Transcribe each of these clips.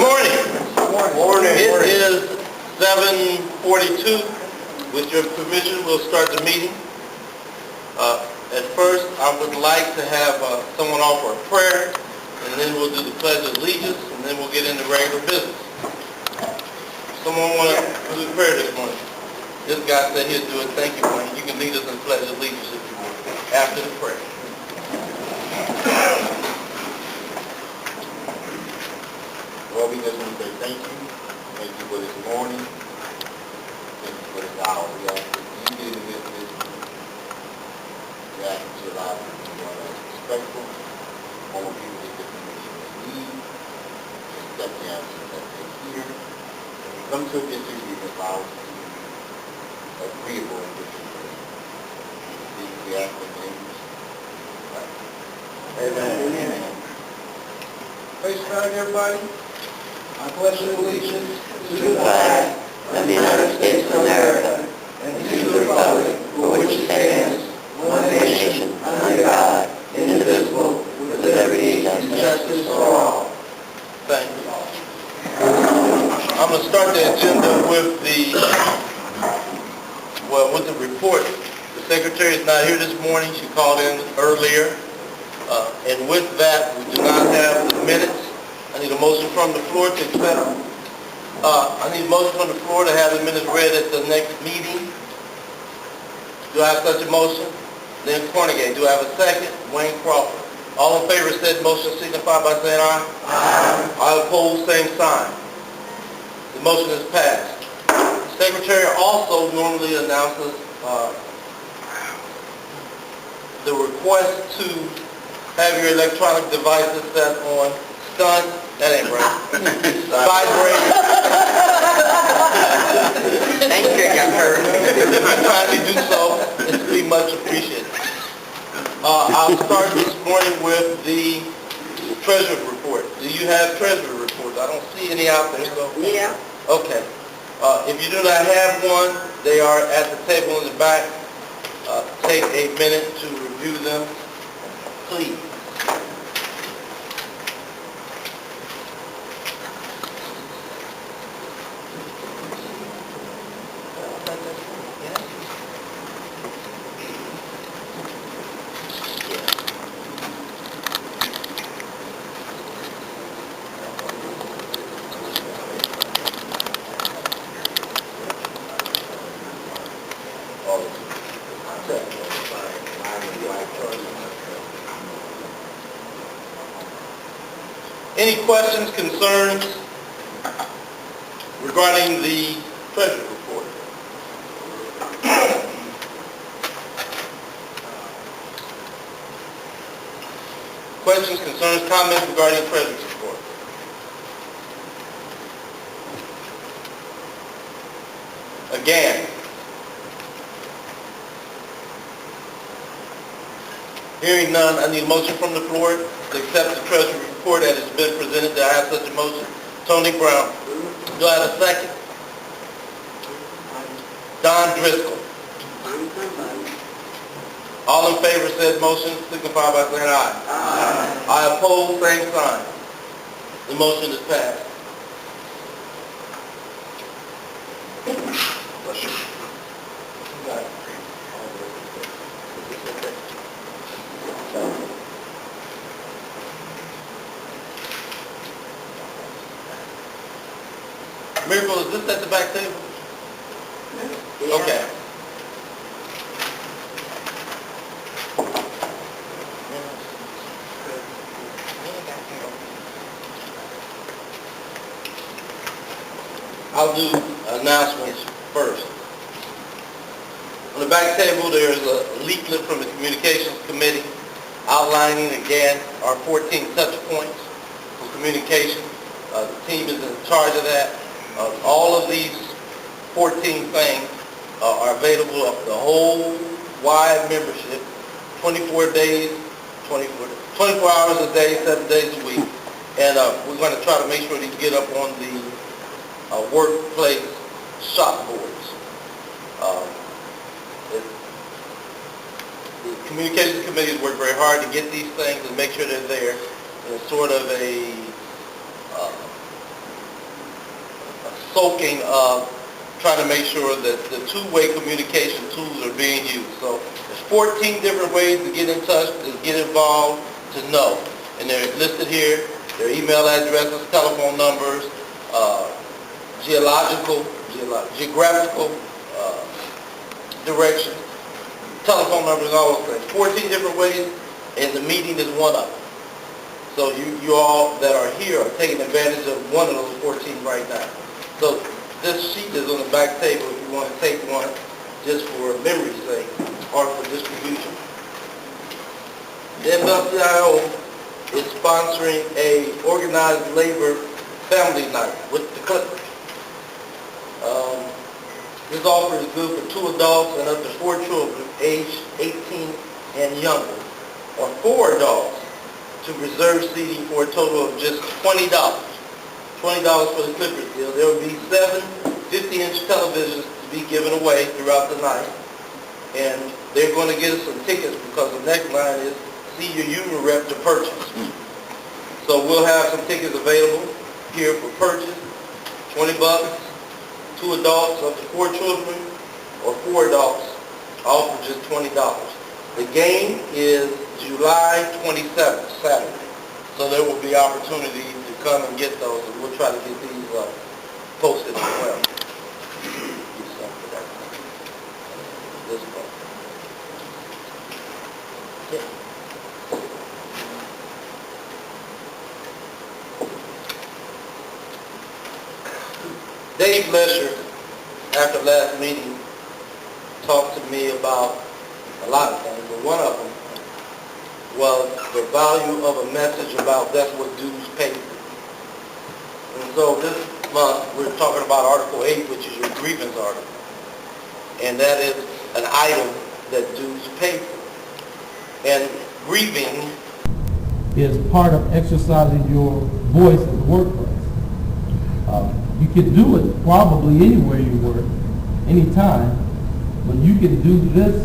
morning. It is 7:42. With your permission, we'll start the meeting. At first, I would like to have someone offer a prayer, and then we'll do the Pledge of Allegiance, and then we'll get into regular business. Someone want to do the prayer this morning? This guy said he'll do it. Thank you, Wayne. You can lead us in Pledge of Allegiance if you want, after the prayer. Lord, we just want to say thank you. Thank you for this morning. Thank you for this hour. We ask that you get in this business. We ask that you allow us to be more respectful. All people get the information they need. Accept the answers that they hear. When we come to a decision, allow us to be agreeable in this situation. We ask in the name of Jesus. Amen. Praise God, everybody. I pledge allegiance to the flag of the United States of America and to the republic for which it stands, one nation, under God, indivisible, with liberty and justice for all. Thank you. I'm going to start the agenda with the report. The secretary is not here this morning. She called in earlier. And with that, we do not have the minutes. I need a motion from the floor to accept. I need a motion from the floor to have the minutes read at the next meeting. Do I have such a motion? Lynn Cornegay. Do I have a second? Wayne Crawford. All in favor of said motion signify by saying aye. Aye. I oppose, same sign. The motion is passed. The secretary also normally announces the request to have your electronic devices set on stun. That ain't right. Vibrate. Thank you, Governor. If you kindly do so, it would be much appreciated. I'll start this morning with the treasury report. Do you have treasury reports? I don't see any out there. So. Yeah. Okay. If you do not have one, they are at the table in the back. Take a minute to review them, please. Any questions, concerns regarding the treasury report? Questions, concerns, comments regarding the treasury report? Again. Hearing none, I need a motion from the floor to accept the treasury report that has been presented. Do I have such a motion? Tony Brown. Do I have a second? Don Driscoll. All in favor of said motion signify by saying aye. Aye. I oppose, same sign. The motion is passed. Miracle, is this at the back table? Yeah. Okay. I'll do announcements first. On the back table, there's a leaflet from the Communications Committee outlining again our 14 touch points for communication. The team is in charge of that. All of these 14 things are available of the whole wide membership, 24 days, 24 hours a day, 7 days a week. And we're going to try to make sure these get up on the workplace shop boards. The Communications Committee has worked very hard to get these things and make sure they're there. And it's sort of a soaking of trying to make sure that the two-way communication tools are being used. So there's 14 different ways to get in touch, to get involved, to know. And they're listed here, their email addresses, telephone numbers, geographical directions, telephone numbers, all those things. 14 different ways, and the meeting is one of them. So you all that are here are taking advantage of one of those 14 right now. So this sheet is on the back table if you want to take one just for memory's sake or for distribution. The MWCIO is sponsoring a organized labor family night with the Clippers. This offer is good for 2 adults and up to 4 children aged 18 and younger, or 4 adults to reserve seating for a total of just $20. $20 for the Clippers deal. There will be 7 50-inch televisions to be given away throughout the night. And they're going to get us some tickets because the next line is see your union rep to purchase. So we'll have some tickets available here for purchase. $20, 2 adults up to 4 children, or 4 adults, all for just $20. The game is July 27th, Saturday. So there will be opportunity to come and get those, and we'll try to get these posted as well. Get some for that. This one. Yeah. Dave Lesher, after last meeting, talked to me about a lot of things, but one of them was the value of a message about that's what dues pay for. And so this month, we're talking about Article 8, which is your grievance article. And that is an item that dues pay for. And grieving is part of exercising your voice in the workplace. You can do it probably anywhere you work, anytime, but you can do this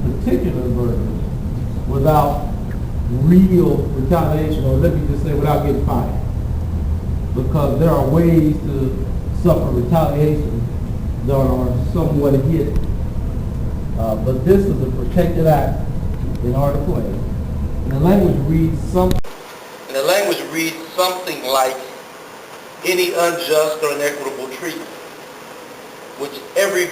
particular version without real retaliation, or let me just say without getting fired. Because there are ways to suffer retaliation that are somewhat hidden. But this is a protected act in Article 8. And the language reads something like any unjust or inequitable treatment, which every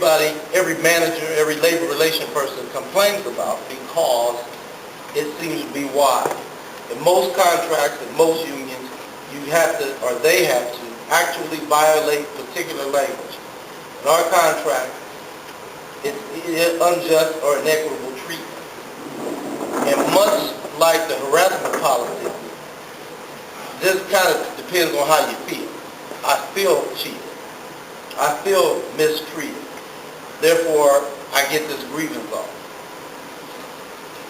manager, every labor relation person complains about because it seems to be wide. In most contracts, in most unions, you have to, or they have to, actually violate particular language. In our contract, it's unjust or inequitable treatment. And much like the harassment policy, this kind of depends on how you feel. I feel cheated. I feel mistreated. Therefore, I get this grievance on.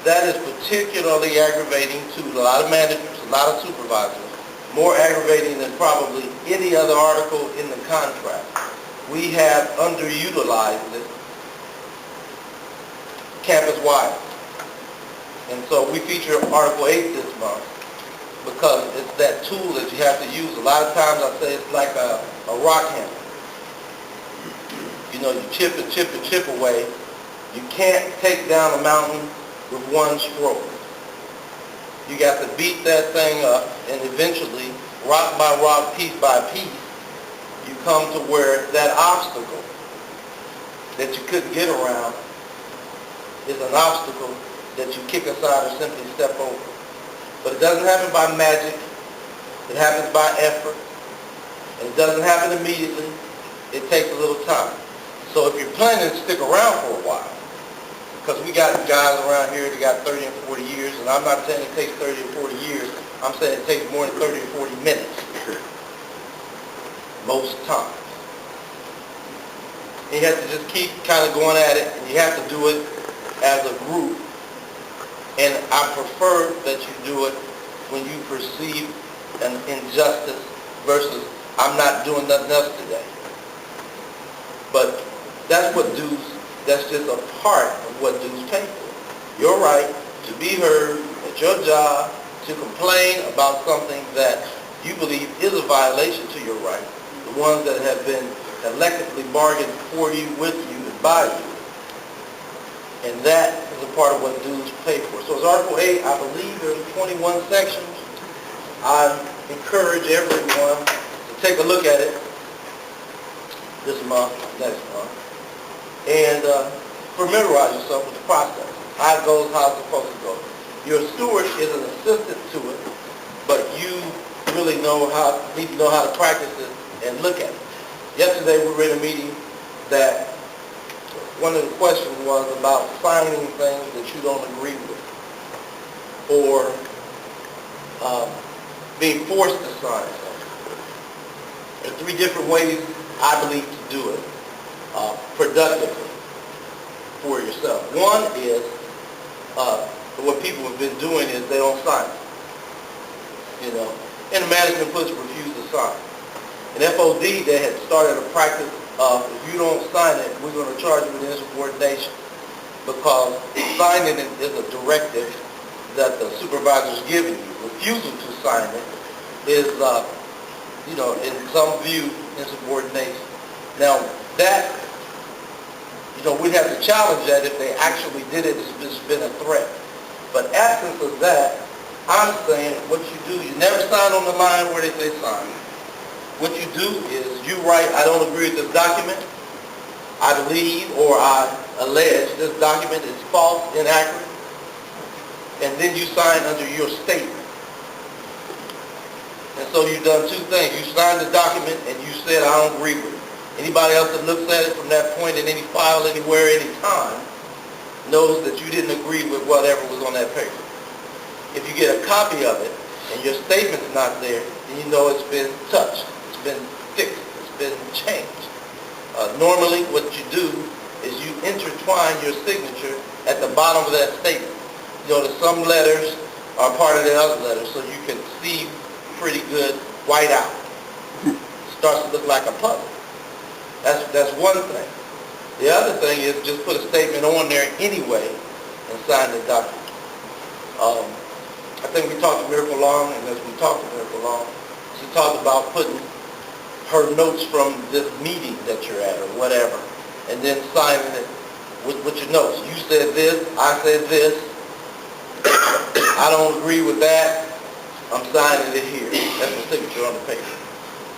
That is particularly aggravating to a lot of managers, a lot of supervisors, more aggravating than probably any other article in the contract. We have underutilized it campus-wide. And so we feature Article 8 this month because it's that tool that you have to use. A lot of times I say it's like a rock hammer. You know, you chip and chip and chip away. You can't take down a mountain with one stroke. You got to beat that thing up, and eventually, rock by rock, piece by piece, you come to where that obstacle that you couldn't get around is an obstacle that you kick aside or simply step over. But it doesn't happen by magic. It happens by effort. And it doesn't happen immediately. It takes a little time. So if you're planning to stick around for a while, because we got guys around here that got 30 and 40 years, and I'm not saying it takes 30 or 40 years, I'm saying it takes more than 30 or 40 minutes. Most times. And you have to just keep kind of going at it, and you have to do it as a group. And I prefer that you do it when you perceive an injustice versus I'm not doing nothing else today. But that's what dues, that's just a part of what dues pay for. Your right to be heard at your job, to complain about something that you believe is a violation to your right, the ones that have been collectively bargain for you, with you, and by you. And that is a part of what dues pay for. So as Article 8, I believe there's 21 sections. I encourage everyone to take a look at it this month, next month, and familiarize yourself with the process. How it goes, how it's supposed to go. Your steward is an assistant to it, but you really need to know how to practice it and look at it. Yesterday we were in a meeting that one of the questions was about signing things that you don't agree with, or being forced to sign something. There are 3 different ways, I believe, to do it productively for yourself. One is, what people have been doing is they don't sign it, and the management puts refuse to sign. In FOD, they had started a practice of, if you don't sign it, we're going to charge you with insubordination, because signing it is a directive that the supervisor's giving you. Refusal to sign it is, in some view, insubordination. Now, that, we'd have to challenge that if they actually did it, it's been a threat. But absence of that, I'm saying what you do, you never sign on the line where they say sign. What you do is you write, I don't agree with this document. I believe or I allege this document is false, inaccurate. And then you sign under your statement. And so you've done 2 things. You signed the document and you said, I don't agree with it. Anybody else that looks at it from that point in any file, anywhere, any time, knows that you didn't agree with whatever was on that paper. If you get a copy of it and your statement's not there, then you know it's been touched, it's been fixed, it's been changed. Normally what you do is you intertwine your signature at the bottom of that statement. Some letters are part of the other letters, so you can see pretty good white out. Starts to look like a puzzle. That's one thing. The other thing is just put a statement on there anyway and sign the document. I think we talked to Miracle Long, and as we talked to Miracle Long, she talked about putting her notes from this meeting that you're at or whatever, and then signing it with your notes. You said this, I said this, I don't agree with that, I'm signing it here. That's the signature on the paper.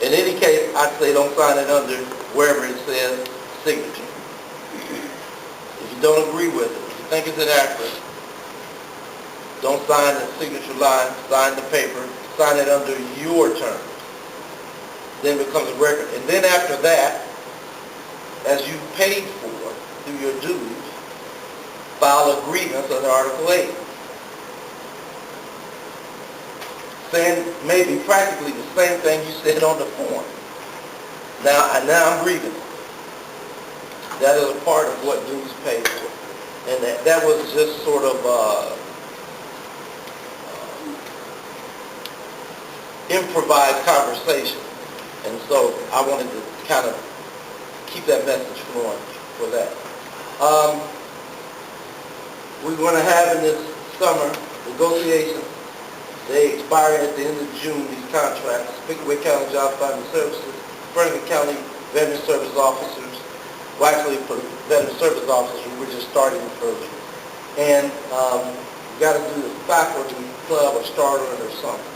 In any case, I say don't sign it under wherever it says signature. If you don't agree with it, if you think it's inaccurate, don't sign the signature line, sign the paper, sign it under your terms. Then it becomes a record. And then after that, as you paid for through your dues, file a grievance under Article 8. Saying maybe practically the same thing you said on the form. Now I'm grieving. That is a part of what dues pay for. And that was just sort of improvised conversation. And so I wanted to kind of keep that message flowing for that. We're going to have in this summer negotiations. They expire at the end of June, these contracts. Pickaway County Job Finding Services, Franklin County Veteran Service Officers. Well, actually, for Veteran Service Officers, we're just starting early. And we got to do the faculty club or starter or something.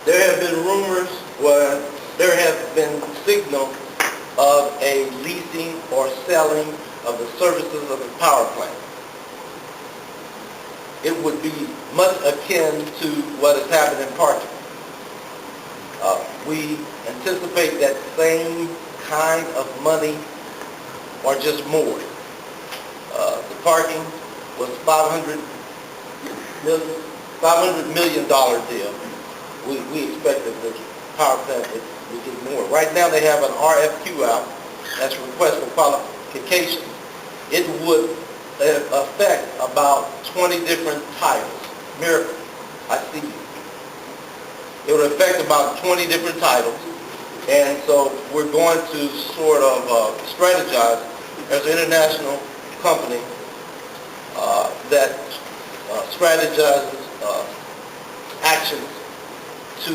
There have been rumors where there have been signals of a leasing or selling of the services of the power plant. It would be much akin to what has happened in parking. We anticipate that same kind of money or just more. The parking was $500 million deal. We expect that the power plant would get more. Right now they have an RFQ out, that's a request for qualifications. It would affect about 20 different titles. Miracle, I see you. It would affect about 20 different titles, and so we're going to sort of strategize. There's an international company that strategizes actions to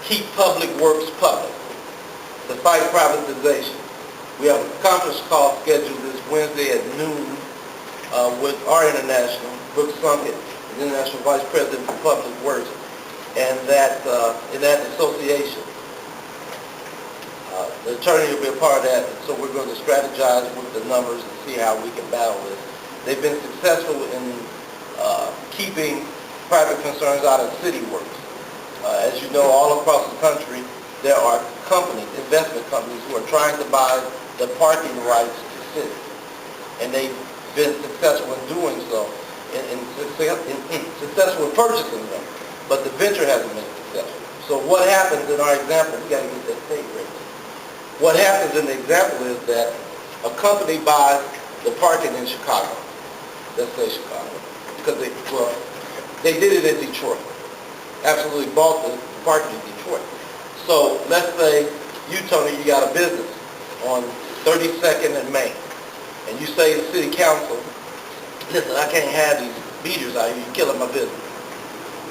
keep public works public. to fight privatization. We have a conference call scheduled this Wednesday at noon with our international, Brooks Summit, the International Vice President for Public Works, and that in that association, the attorney will be a part of that, so we're going to strategize with the numbers and see how we can battle this. They've been successful in keeping private concerns out of city works. As you know, all across the country, there are companies, investment companies, who are trying to buy the parking rights to cities. And they've been successful in doing so, successful in purchasing them. But the venture hasn't been successful. So what happens in our example, we got to get that state rate. What happens in the example is that a company buys the parking in Chicago. Let's say Chicago. Because they did it in Detroit. Absolutely bought the parking in Detroit. So let's say you, Tony, you got a business on 32nd and Main. And you say to the city council, listen, I can't have these meters out here, you're killing my business.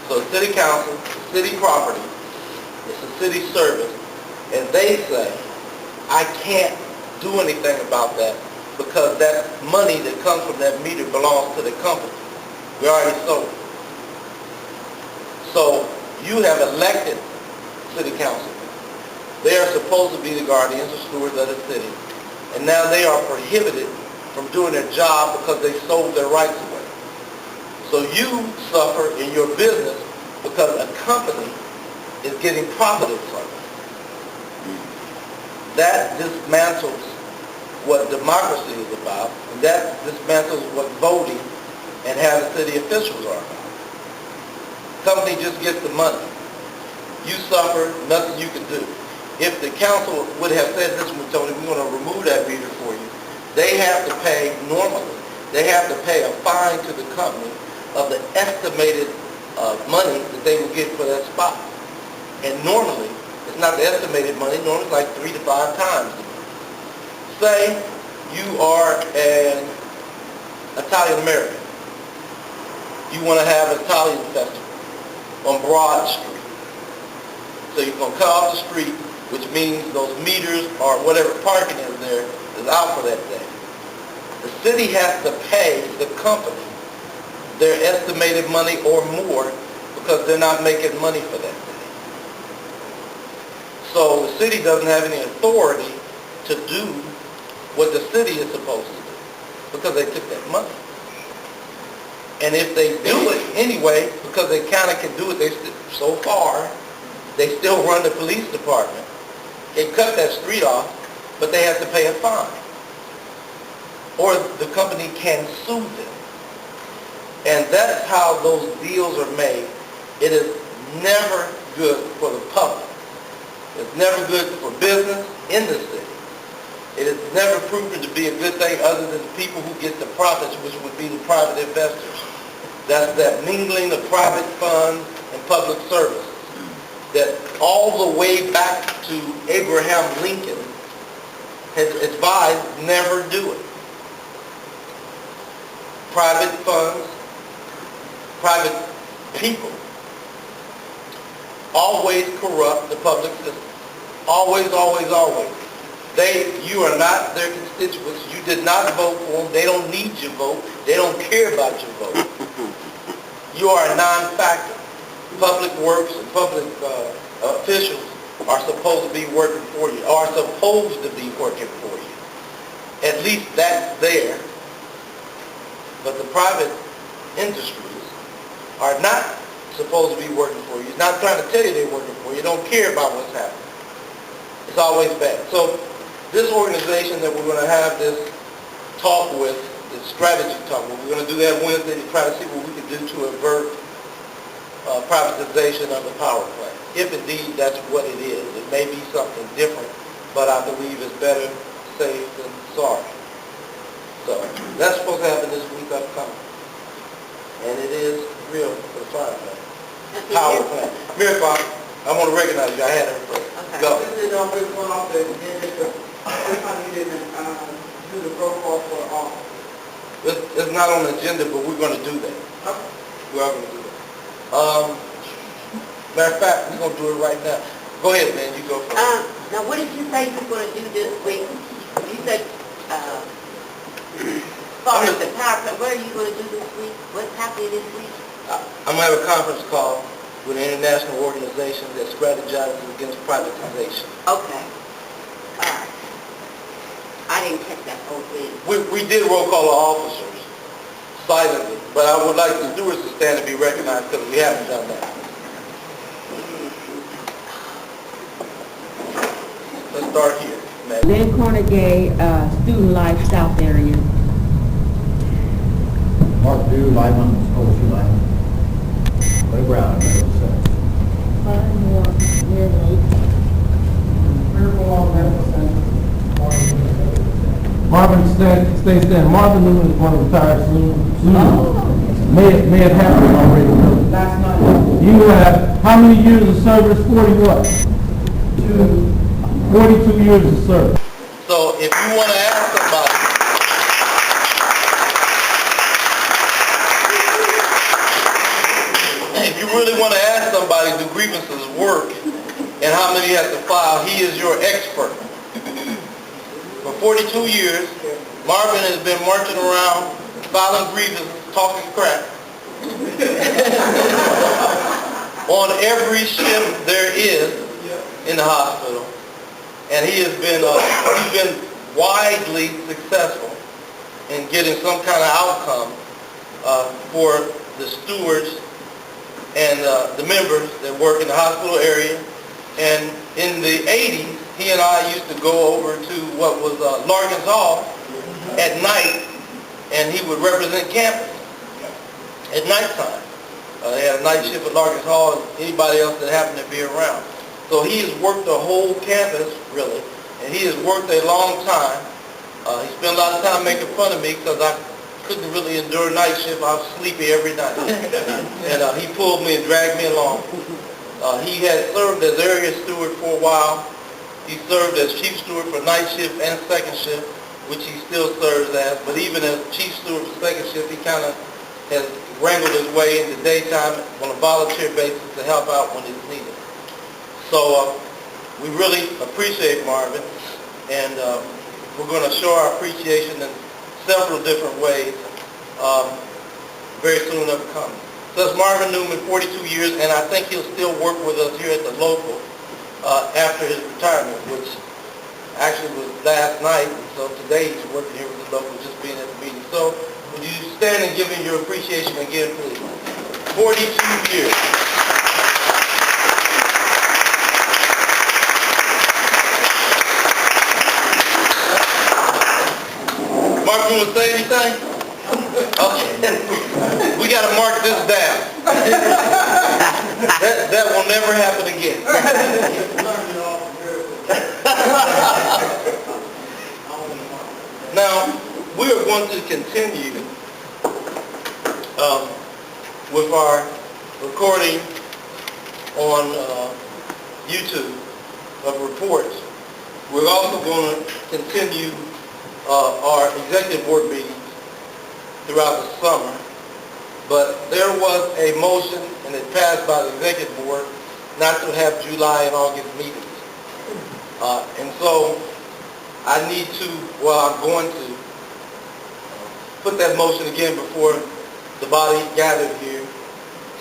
So the city council, city property, it's a city service, and they say, I can't do anything about that because that money that comes from that meter belongs to the company. We already sold it. So you have elected city council. They are supposed to be the guardians or stewards of the city, and now they are prohibited from doing their job because they sold their rights away. So you suffer in your business because a company is getting profited from it. That dismantles what democracy is about, and that dismantles what voting and how the city officials are about. Company just gets the money. You suffer, nothing you can do. If the council would have said, listen, Tony, we're going to remove that meter for you, they have to pay, normally, they have to pay a fine to the company of the estimated money that they will get for that spot. And normally, it's not the estimated money, normally it's like 3 to 5 times the money. Say you are an Italian American. You want to have an Italian festival on Broad Street. So you're going to cut off the street, which means those meters or whatever parking is there is out for that day. The city has to pay the company their estimated money or more because they're not making money for that day. So the city doesn't have any authority to do what the city is supposed to do because they took that money. And if they do it anyway, because they kind of can do it, so far, they still run the police department. They cut that street off, but they have to pay a fine. Or the company can sue them. And that's how those deals are made. It is never good for the public. It's never good for business in the city. It is never proven to be a good thing other than the people who get the profits, which would be the private investors. That's that mingling of private funds and public services. That all the way back to Abraham Lincoln has advised never do it. Private funds, private people always corrupt the public system. Always, always, always. You are not their constituents. You did not vote for them. They don't need your vote. They don't care about your vote. You are a non-factor. Public works and public officials are supposed to be working for you, are supposed to be working for you. At least that's there. But the private industries are not supposed to be working for you. It's not trying to tell you they're working for you. They don't care about what's happening. It's always bad. So this organization that we're going to have this talk with, this strategy talk, we're going to do that Wednesday to try to see what we can do to avert privatization of the power plant. If indeed that's what it is. It may be something different, but I believe it's better safe than sorry. So that's supposed to happen this week upcoming. And it is real for the power plant. Power plant. Miracle, I want to recognize you. I had her first. Okay. Go. This is always one off the agenda. This time you didn't do the roll call for all. It's not on the agenda, but we're going to do that. Okay. We are going to do that. Matter of fact, we're going to do it right now. Go ahead, man. You go first. Now, what did you say you were going to do this week? You said, as far as the power plant, what are you going to do this week? What's happening this week? I'm going to have a conference call with an international organization that strategizes against privatization. Okay. All right. I didn't catch that whole thing. We did roll call our officers silently, but I would like the stewards to stand and be recognized because we haven't done that. Let's start here, Madam. Lynn Cornegay, Student Life South Area. Mark Dew, Lyman, Ocean Lyman. Clay Brown, Middlesex. Marvin, stay stand. Marvin Newman is going to retire soon. May have happened already. Last night. You have, how many years of service? 40 what? 42 years of service. So if you want to ask somebody, if you really want to ask somebody, do grievances work and how many you have to file, he is your expert. For 42 years, Marvin has been marching around, filing grievances, talking crap. On every shift there is in the hospital. And he has been, he's been widely successful in getting some kind of outcome for the stewards and the members that work in the hospital area. And in the 80s, he and I used to go over to what was Larkins Hall at night, and he would represent campus at nighttime. They had a night shift at Larkins Hall, and anybody else that happened to be around. So he has worked the whole campus, really, and he has worked a long time. He spent a lot of time making fun of me because I couldn't really endure night shift. I was sleepy every night. And he pulled me and dragged me along. He had served as area steward for a while. He served as chief steward for night shift and second shift, which he still serves as. But even as chief steward for second shift, he kind of has wrangled his way into daytime on a volunteer basis to help out when it's needed. So we really appreciate Marvin, and we're going to show our appreciation in several different ways very soon upcoming. So that's Marvin Newman, 42 years, and I think he'll still work with us here at the local after his retirement, which actually was last night, and so today he's working here with the local, just being at the meeting. So would you stand and give him your appreciation again, please? 42 years. Mark, you want to say anything? Okay. We got to mark this down. That will never happen again. Now, we are going to continue with our recording on YouTube of reports. We're also going to continue our executive board meetings throughout the summer, but there was a motion, and it passed by the executive board, not to have July and August meetings. And so I need to, well, I'm going to put that motion again before the body gathered here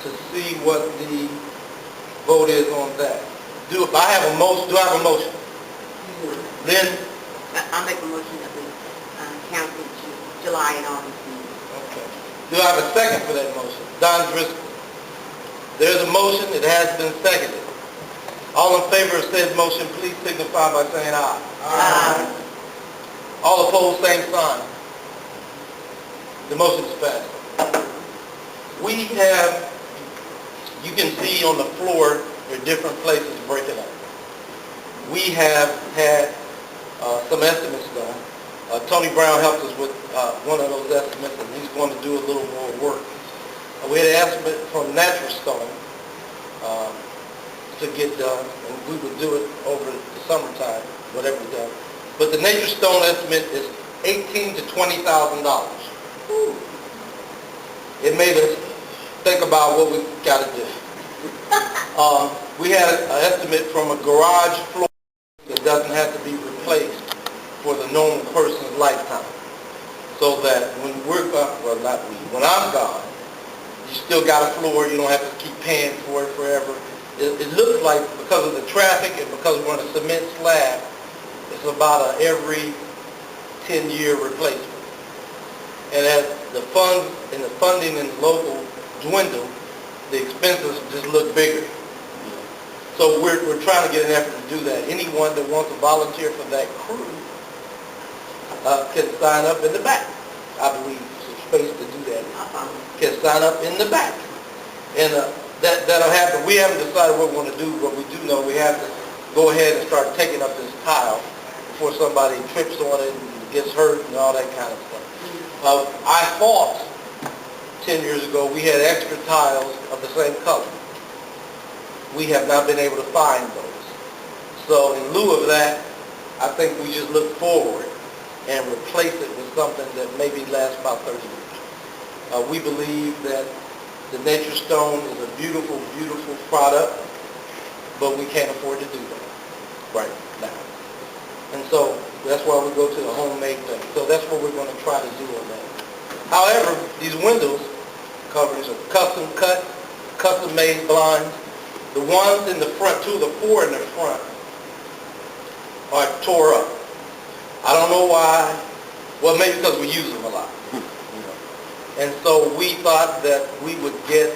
to see what the vote is on that. Do I have a motion? Then I'll make a motion that we cancel July and August meetings. okay. Do I have a second for that motion? Don Driscoll. There's a motion. It has been seconded. All in favor of said motion, please signify by saying aye. Aye. All opposed, same sign. The motion is passed. We have, you can see on the floor, there are different places breaking up. We have had some estimates done. Tony Brown helped us with one of those estimates, and he's going to do a little more work. We had an estimate from Natural Stone to get done, and we would do it over the summertime, whatever we done. But the Natural Stone estimate is $18,000 to $20,000. It made us think about what we got to do. We had an estimate from a garage floor that doesn't have to be replaced for the normal person's lifetime. So that when we're gone, well, not we, when I'm gone, you still got a floor, you don't have to keep paying for it forever. It looks like, because of the traffic and because we're on a cement slab, it's about every 10-year replacement. And as the funds and the funding in the local dwindle, the expenses just look bigger. So we're trying to get an effort to do that. Anyone that wants to volunteer for that crew can sign up in the back. I believe there's space to do that. Can sign up in the back. And that'll happen. We haven't decided what we want to do, but we do know we have to go ahead and start taking up this tile before somebody trips on it and gets hurt and all that kind of stuff. I thought 10 years ago we had extra tiles of the same color. We have not been able to find those. So in lieu of that, I think we just look forward and replace it with something that maybe lasts about 30 years. We believe that the Nature Stone is a beautiful, beautiful product, but we can't afford to do that right now. And so that's why we go to the homemade thing. So that's what we're going to try to do on that. However, these windows coverings are custom cut, custom made blinds. The ones in the front, 2 of the 4 in the front, are tore up. I don't know why. Well, maybe because we use them a lot. And so we thought that we would get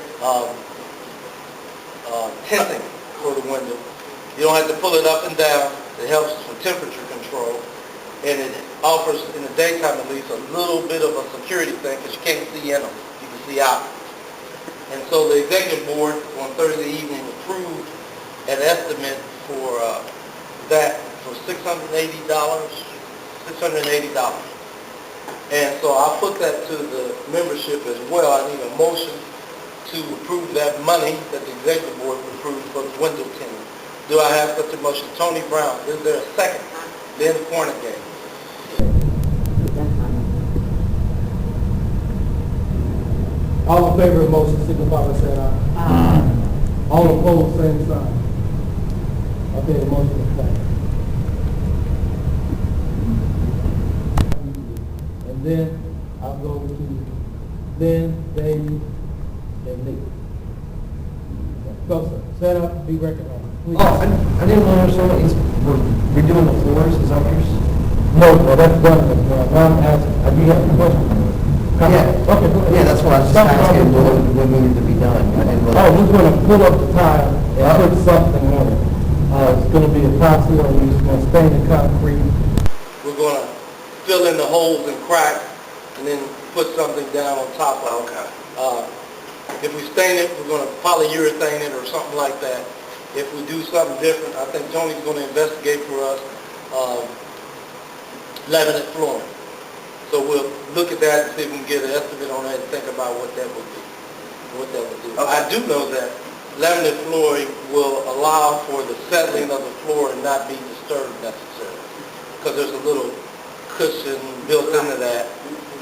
tinting for the window. You don't have to pull it up and down. It helps with temperature control. And it offers, in the daytime at least, a little bit of a security thing because you can't see in them. You can see out. And so the executive board on Thursday evening approved an estimate for that for $680. And so I'll put that to the membership as well. I need a motion to approve that money that the executive board approved for the window tinting. Do I have such a motion? Tony Brown, is there a second? Lynn Cornegay. All in favor of the motion, signify by saying aye. Aye. All opposed, same sign. Okay, the motion is passed. And then I'll go to Lynn, Dave, and Lee. Go, sir. Set up, be recognized. Please. Oh, I didn't understand what we're redoing the floors, is that what you're saying? No, that's done. Now I'm asking, do you have any questions? Yeah. Okay, go ahead. Yeah, that's what I was just asking, what needed to be done. I didn't really- Oh, we're going to pull up the tile and put something on it. It's going to be approximately, we're going to stain the concrete. We're going to fill in the holes and cracks and then put something down on top of it. If we stain it, we're going to polyurethane it or something like that. If we do something different, I think Tony's going to investigate for us laminate flooring. So we'll look at that and see if we can get an estimate on that and think about what that would be, what that would do. Okay. I do know that laminate flooring will allow for the settling of the floor and not be disturbed necessarily, because there's a little cushion built into that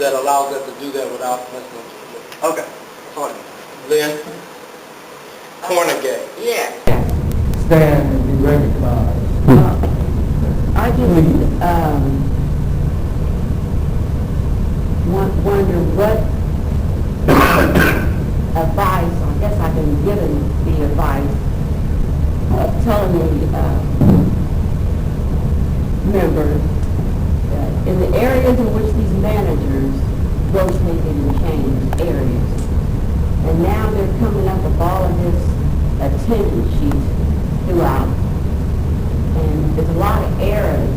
that allows that to do that without messing up the floor. Okay. Fine. Lynn? Cornegay. Yeah. Stand and be recognized. I just wonder what advice, I guess I've been given the advice of telling the members that in the areas in which these managers rotated and changed areas, and now they're coming up with all of this attendance sheet throughout. And there's a lot of errors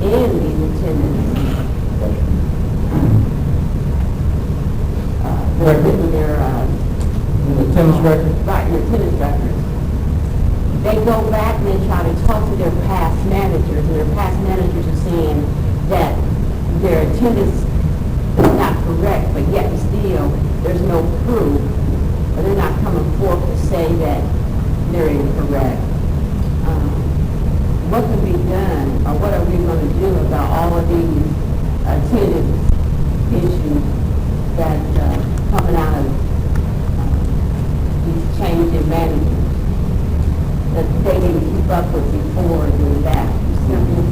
in these attendance In the tennis record? Right, in the tennis records. They go back and they try to talk to their past managers, and their past managers are saying that their attendance is not correct, but yet still there's no proof, or they're not coming forth to say that they're incorrect. What can be done, or what are we going to do about all of these attendance issues that coming out of these changing managers that they didn't keep up with before and that simply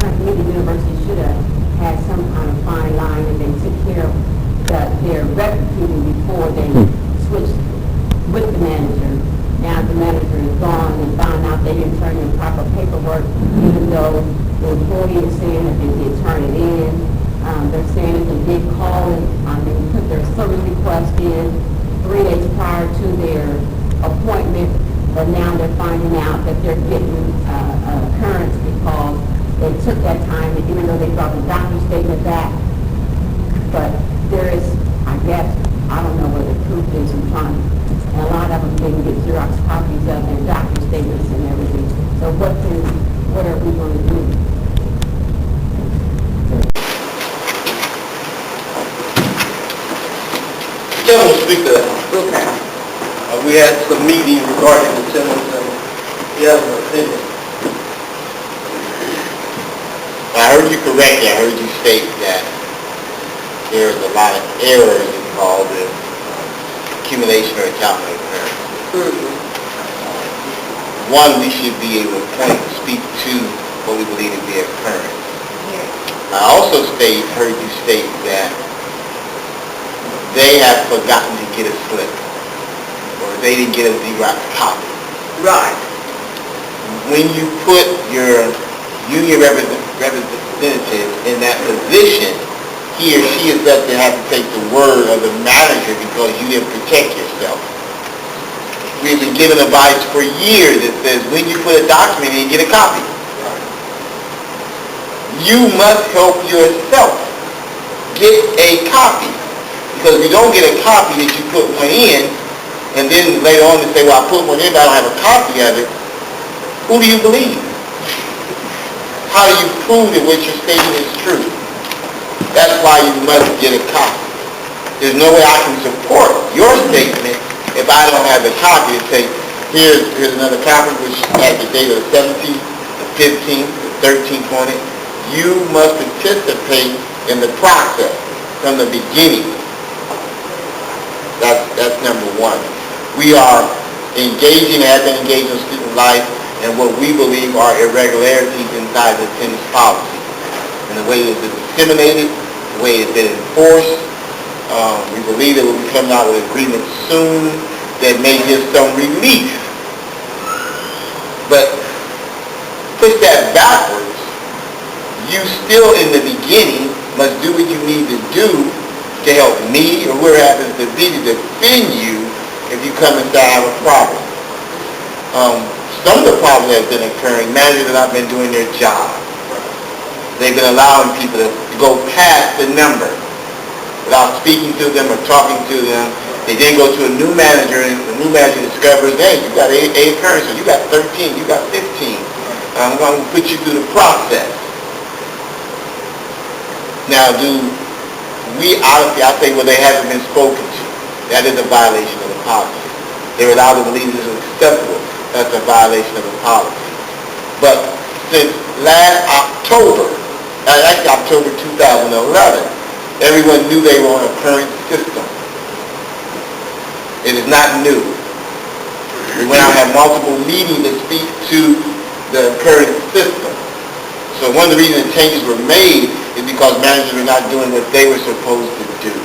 even though the employee is saying that they did turn it in. They're saying that they did call and, they put their service request in 3 days prior to their appointment, but now they're finding out that they're getting an occurrence because they took that time, and even though they brought the doctor's statement back. But there is, I guess, I don't know where the proof is in front, and a lot of them didn't get Xerox copies of their doctor's statements and everything. So what are we going to do? Kevin will speak to that. Okay. We had some meeting regarding attendance, and he has an opinion. I heard you correctly. I heard you state that there's a lot of errors involved in accumulation or accountable occurrence. One, we should be able to point and speak to what we believe to be an occurrence. I also heard you state that they have forgotten to get a slip, or they didn't get a Xerox copy. Right. When you put your union representative in that position, he or she is going to have to take the word of the manager because you didn't protect yourself. We've been given advice for years that says when you put a document in, get a copy. You must help yourself get a copy. Because if you don't get a copy that you put one in, and then later on you say, well, I put one in, but I don't have a copy of it, who do you believe? How do you prove that what you're stating is true? That's why you must get a copy. There's no way I can support your statement if I don't have a copy to say, here's another copy which has the date of the 17th, the 15th, the 13th on it. You must participate in the process from the beginning. That's number one. We are engaging, have been engaged in student life, and what we believe are irregularities inside the attendance policy. And the way it's been disseminated, the way it's been enforced, we believe that we'll be coming out with an agreement soon that may give some relief. But push that backwards, you still in the beginning must do what you need to do to help me or whoever happens to be to defend you if you come and say I have a problem. Some of the problems that have been occurring, managers have not been doing their job. They've been allowing people to go past the number without speaking to them or talking to them. They then go to a new manager, and the new manager discovers, hey, you got 8 occurrences, you got 13, you got 15. I'm going to put you through the process. Now, I say, well, they haven't been spoken to. That is a violation of the policy. They're allowed to believe this is acceptable. That's a violation of the policy. But since last October, actually October 2011, everyone knew they were on a current system. It is not new. We went out and had multiple meetings to speak to the current system. So one of the reasons the changes were made is because managers were not doing what they were supposed to do.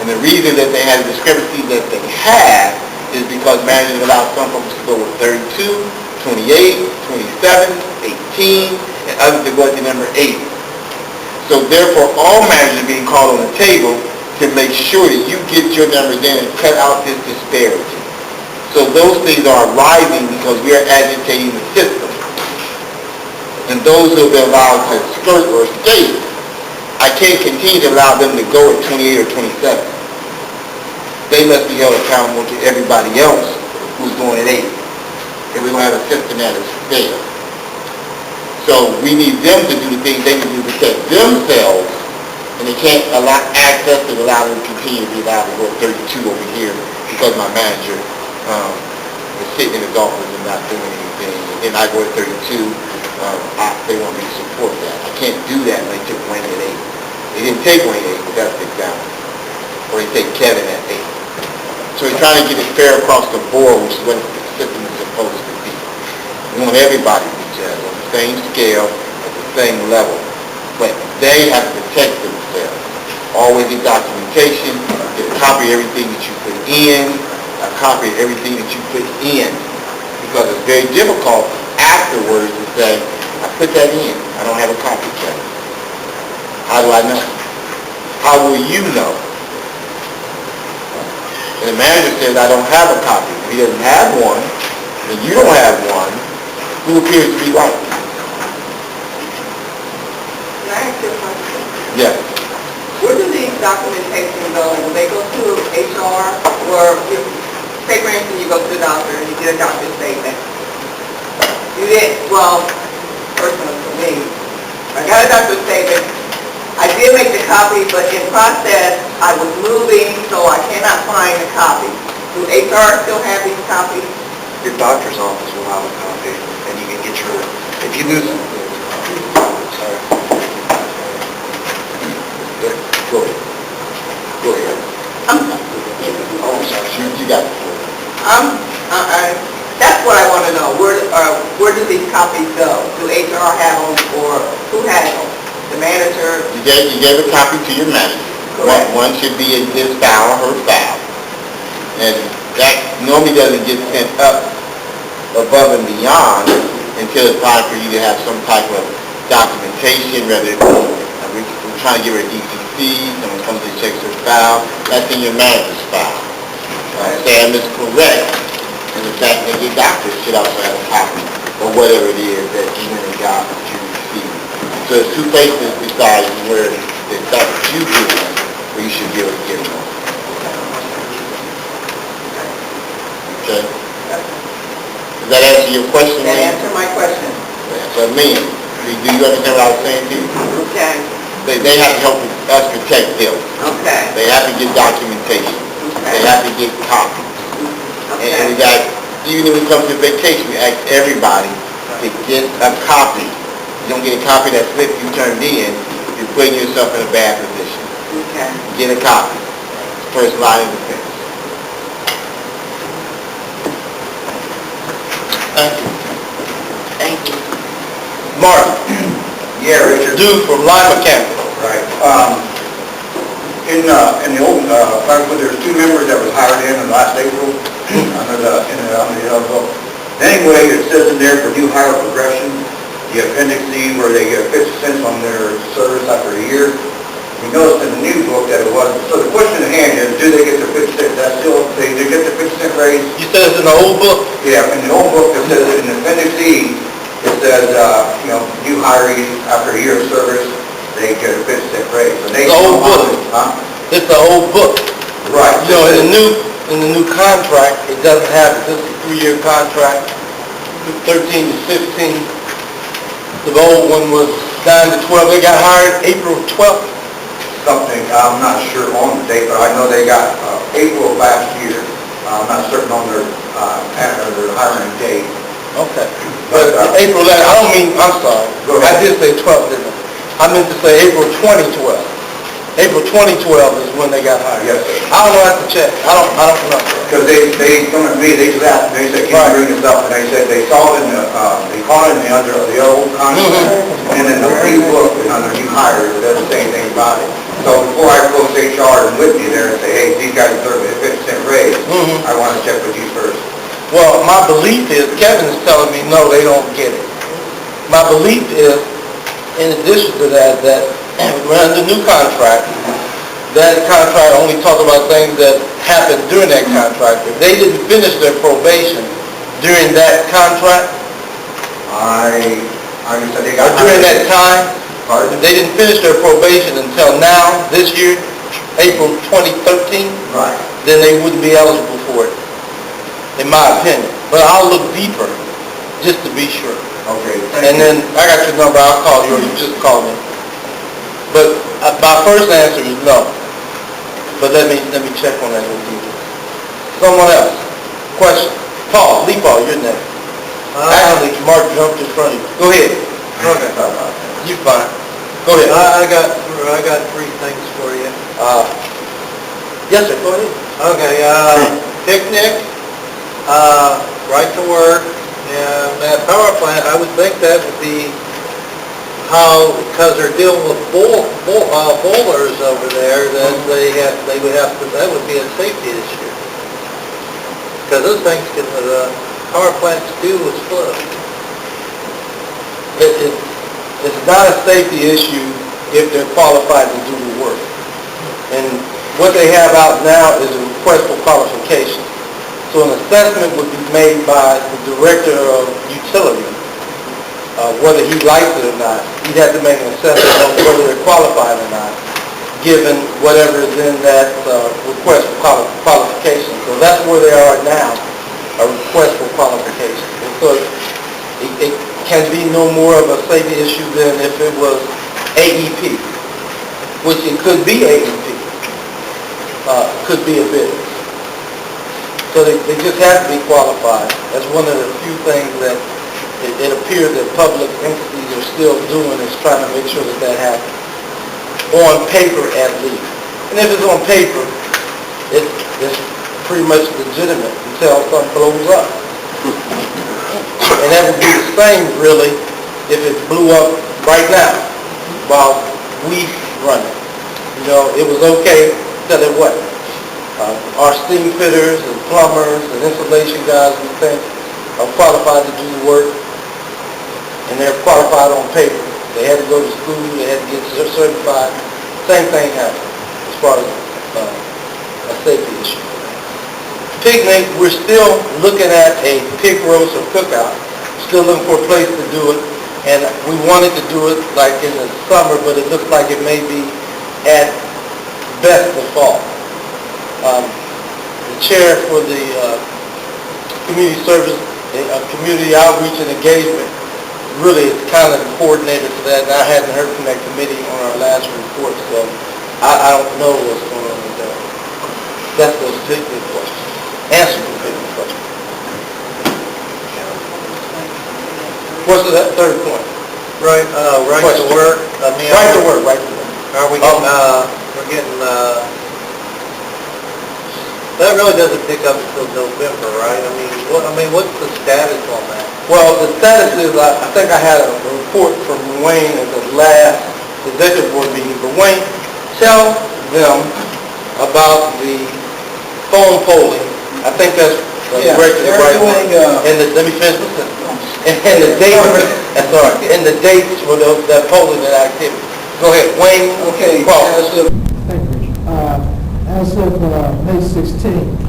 And the reason that they had a discrepancy that they had is because managers allowed some folks to go with 32, 28, 27, 18, and others to go at the number 8. So therefore, all managers are being called on the table to make sure that you get your numbers in and cut out this disparity. So those things are rising because we are agitating the system. And those who have been allowed to skirt or skate, I can't continue to allow them to go at 28 or 27. They must be held accountable to everybody else who's going at 8. And we're going to have a system that is fair. So we need them to do the things they can do to protect themselves, and they can't ask us to allow them to continue to be allowed to go at 32 over here because my manager is sitting in his office and not doing anything, and I go at 32. They want me to support that. I can't do that when they took Wayne at 8. They didn't take Wayne at 8, but that's the example. Or they take Kevin at 8. So we're trying to get it fair across the board, which is what the system is supposed to be. We want everybody to be judged on the same scale, at the same level. But they have to protect themselves. Always get documentation, get a copy of everything that you put in, a copy of everything that you put in. Because it's very difficult afterwards and say, I put that in, I don't have a copy, Kevin. How do I know? How will you know? And the manager says, I don't have a copy. If he doesn't have one, and you don't have one, who appears to be right? Can I ask you a question? Yes. Where do these documentation go? Do they go to HR, or say for instance, you go to the doctor and you get a doctor's statement? You did, well, personally for me, I got a doctor's statement, I did make the copy, but in process, I was moving, so I cannot find a copy. Do HR still have these copies? Your doctor's office will have a copy, and you can get your, if you lose it. Sorry. Go ahead. Go ahead. Oh, sorry. You got it. That's what I want to know. Where do these copies go? Do HR have them, or who has them? The manager? You gave a copy to your manager. Correct. One should be in his file or her file. And that normally doesn't get sent up above and beyond until it's time for you to have some type of documentation, whether we're trying to give her a DCC, someone comes and checks her file, that's in your manager's file. Sam is correct in the fact that your doctor should also have a copy or whatever it is that you went and got that you received. So there's two places besides where the stuff that you give them, where you should be able to get them. Okay? Does that answer your question? That answer my question. So, do you understand what I was saying to you? Okay. They have to help us protect them. Okay. They have to get documentation. They have to get copies. And we got, even when it comes to vacation, we ask everybody to get a copy. You don't get a copy of that slip you turned in, you're putting yourself in a bad position. Okay. Get a copy. First line of defense. Thank you. Thank you. Martin, Yeah, Richard. dude from Lima County. Right. In the old, there's two members that was hired in last April, under the book. Anyway, it says in there for new hire progression, the appendix D, where they get 50 cents on their service after a year. We noticed in the new book that it wasn't. So the question at hand is, do they get their 50 cents? That's still, they get their 50 cent raise? You said it's in the old book? Yeah, in the old book, it says in appendix E, it says, new hirees after a year of service, they get a 50 cent raise. So they The old book. Huh? It's the old book. Right. You know, in the new contract, it doesn't have it. This is a 3-year contract, 13 to 15. The old one was 9 to 12. They got hired April 12th. Something, I'm not sure on the date, but I know they got April of last year. I'm not certain on their hiring date. Okay. But April, I'm sorry. Go ahead. I did say 12, didn't I? I meant to say April 2012. April 2012 is when they got hired. Yes, sir. I don't know, I have to check. I don't know. Because they come at me, they just asked, they said, can you bring this up? And they said they saw it in they caught it in the under the old contract, and then the new book is under new hires, it doesn't say anything about it. So before I close HR and with you there and say, hey, these guys deserve a 50 cent raise, I want to check with you first. Well, my belief is, Kevin is telling me, no, they don't get it. My belief is, in addition to that we're under new contract. That contract only talks about things that happened during that contract. If they didn't finish their probation during that contract, I said they got... during that time, Pardon? if they didn't finish their probation until now, this year, April 2013, Right. then they wouldn't be eligible for it, in my opinion. But I'll look deeper, just to be sure. Okay, And then, I got your number, I'll call you, or you just call me. But my first answer is no. But let me check on that a little deeper. Someone else, question. Paul, Lee Paul, you're next. Actually, Mark jumped in front of you. Go ahead. Okay. You're fine. Go ahead. I got 3 things for you. Yes, sir, go ahead. Okay, picnic, right to work, and that power plant, I would think that would be how, because they're dealing with bowlers over there, that that would be a safety issue. Because those things the power plants do is flood. it's not a safety issue if they're qualified to do the work. And what they have out now is a request for qualification. So an assessment would be made by the director of utility, whether he likes it or not. He'd have to make an assessment of whether they're qualified or not, given whatever is in that request for qualification. So that's where they are now, a request for qualification. And so it can be no more of a safety issue than if it was AEP, which it could be AEP, could be a business. So they just have to be qualified. That's one of the few things that it appears that public entities are still doing, is trying to make sure that that happens. On paper at least. And if it's on paper, it's pretty much legitimate until something blows up. And that would be the same, really, if it blew up right now while we run it. You know, it was okay till it wasn't. Our steam fitters and plumbers and installation guys, we think, are qualified to do the work, and they're qualified on paper. They had to go to school, they had to get certified. Same thing happened as far as a safety issue. Picnic, we're still looking at a pig roast or cookout, still looking for a place to do it, and we wanted to do it like in the summer, but it looks like it may be at best the fall. The chair for the community service, community outreach and engagement, really is kind of the coordinator for that, and I hadn't heard from that committee on our last report, so I don't know what's going on with that. That's those particular questions. Answer the particular question. What's that third point? Right, right to work. I mean, Right to work, right to work. Are we getting, we're getting, that really doesn't pick up until November, right? I mean, what's the status on that? Well, the status is, I think I had a report from Wayne at the last executive board meeting, but Wayne, tell them about the phone polling. I think that's directed the right way. And let me finish this sentence. And the dates, that's all right, and the dates for that polling, that activity. Go ahead, Wayne. Okay, Crawford. thank you, Richard. As of May 16th,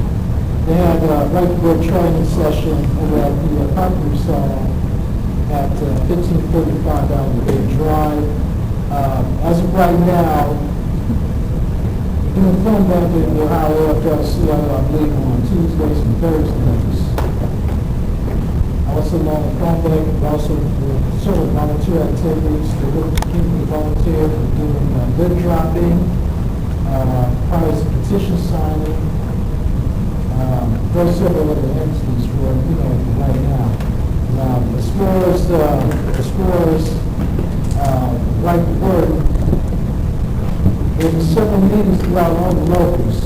they had a right to work training session over at the Carpenter Center at 1545 Alvin Drive. As of right now, we're doing phone bank at the Ohio FLCIO, I believe, on Tuesdays and Thursdays. Also on the phone bank, also for several volunteer activities, the community volunteer for doing lid dropping, prize petition signing, there's several other entities for, right now. As far as right to work, there's several meetings throughout all the locals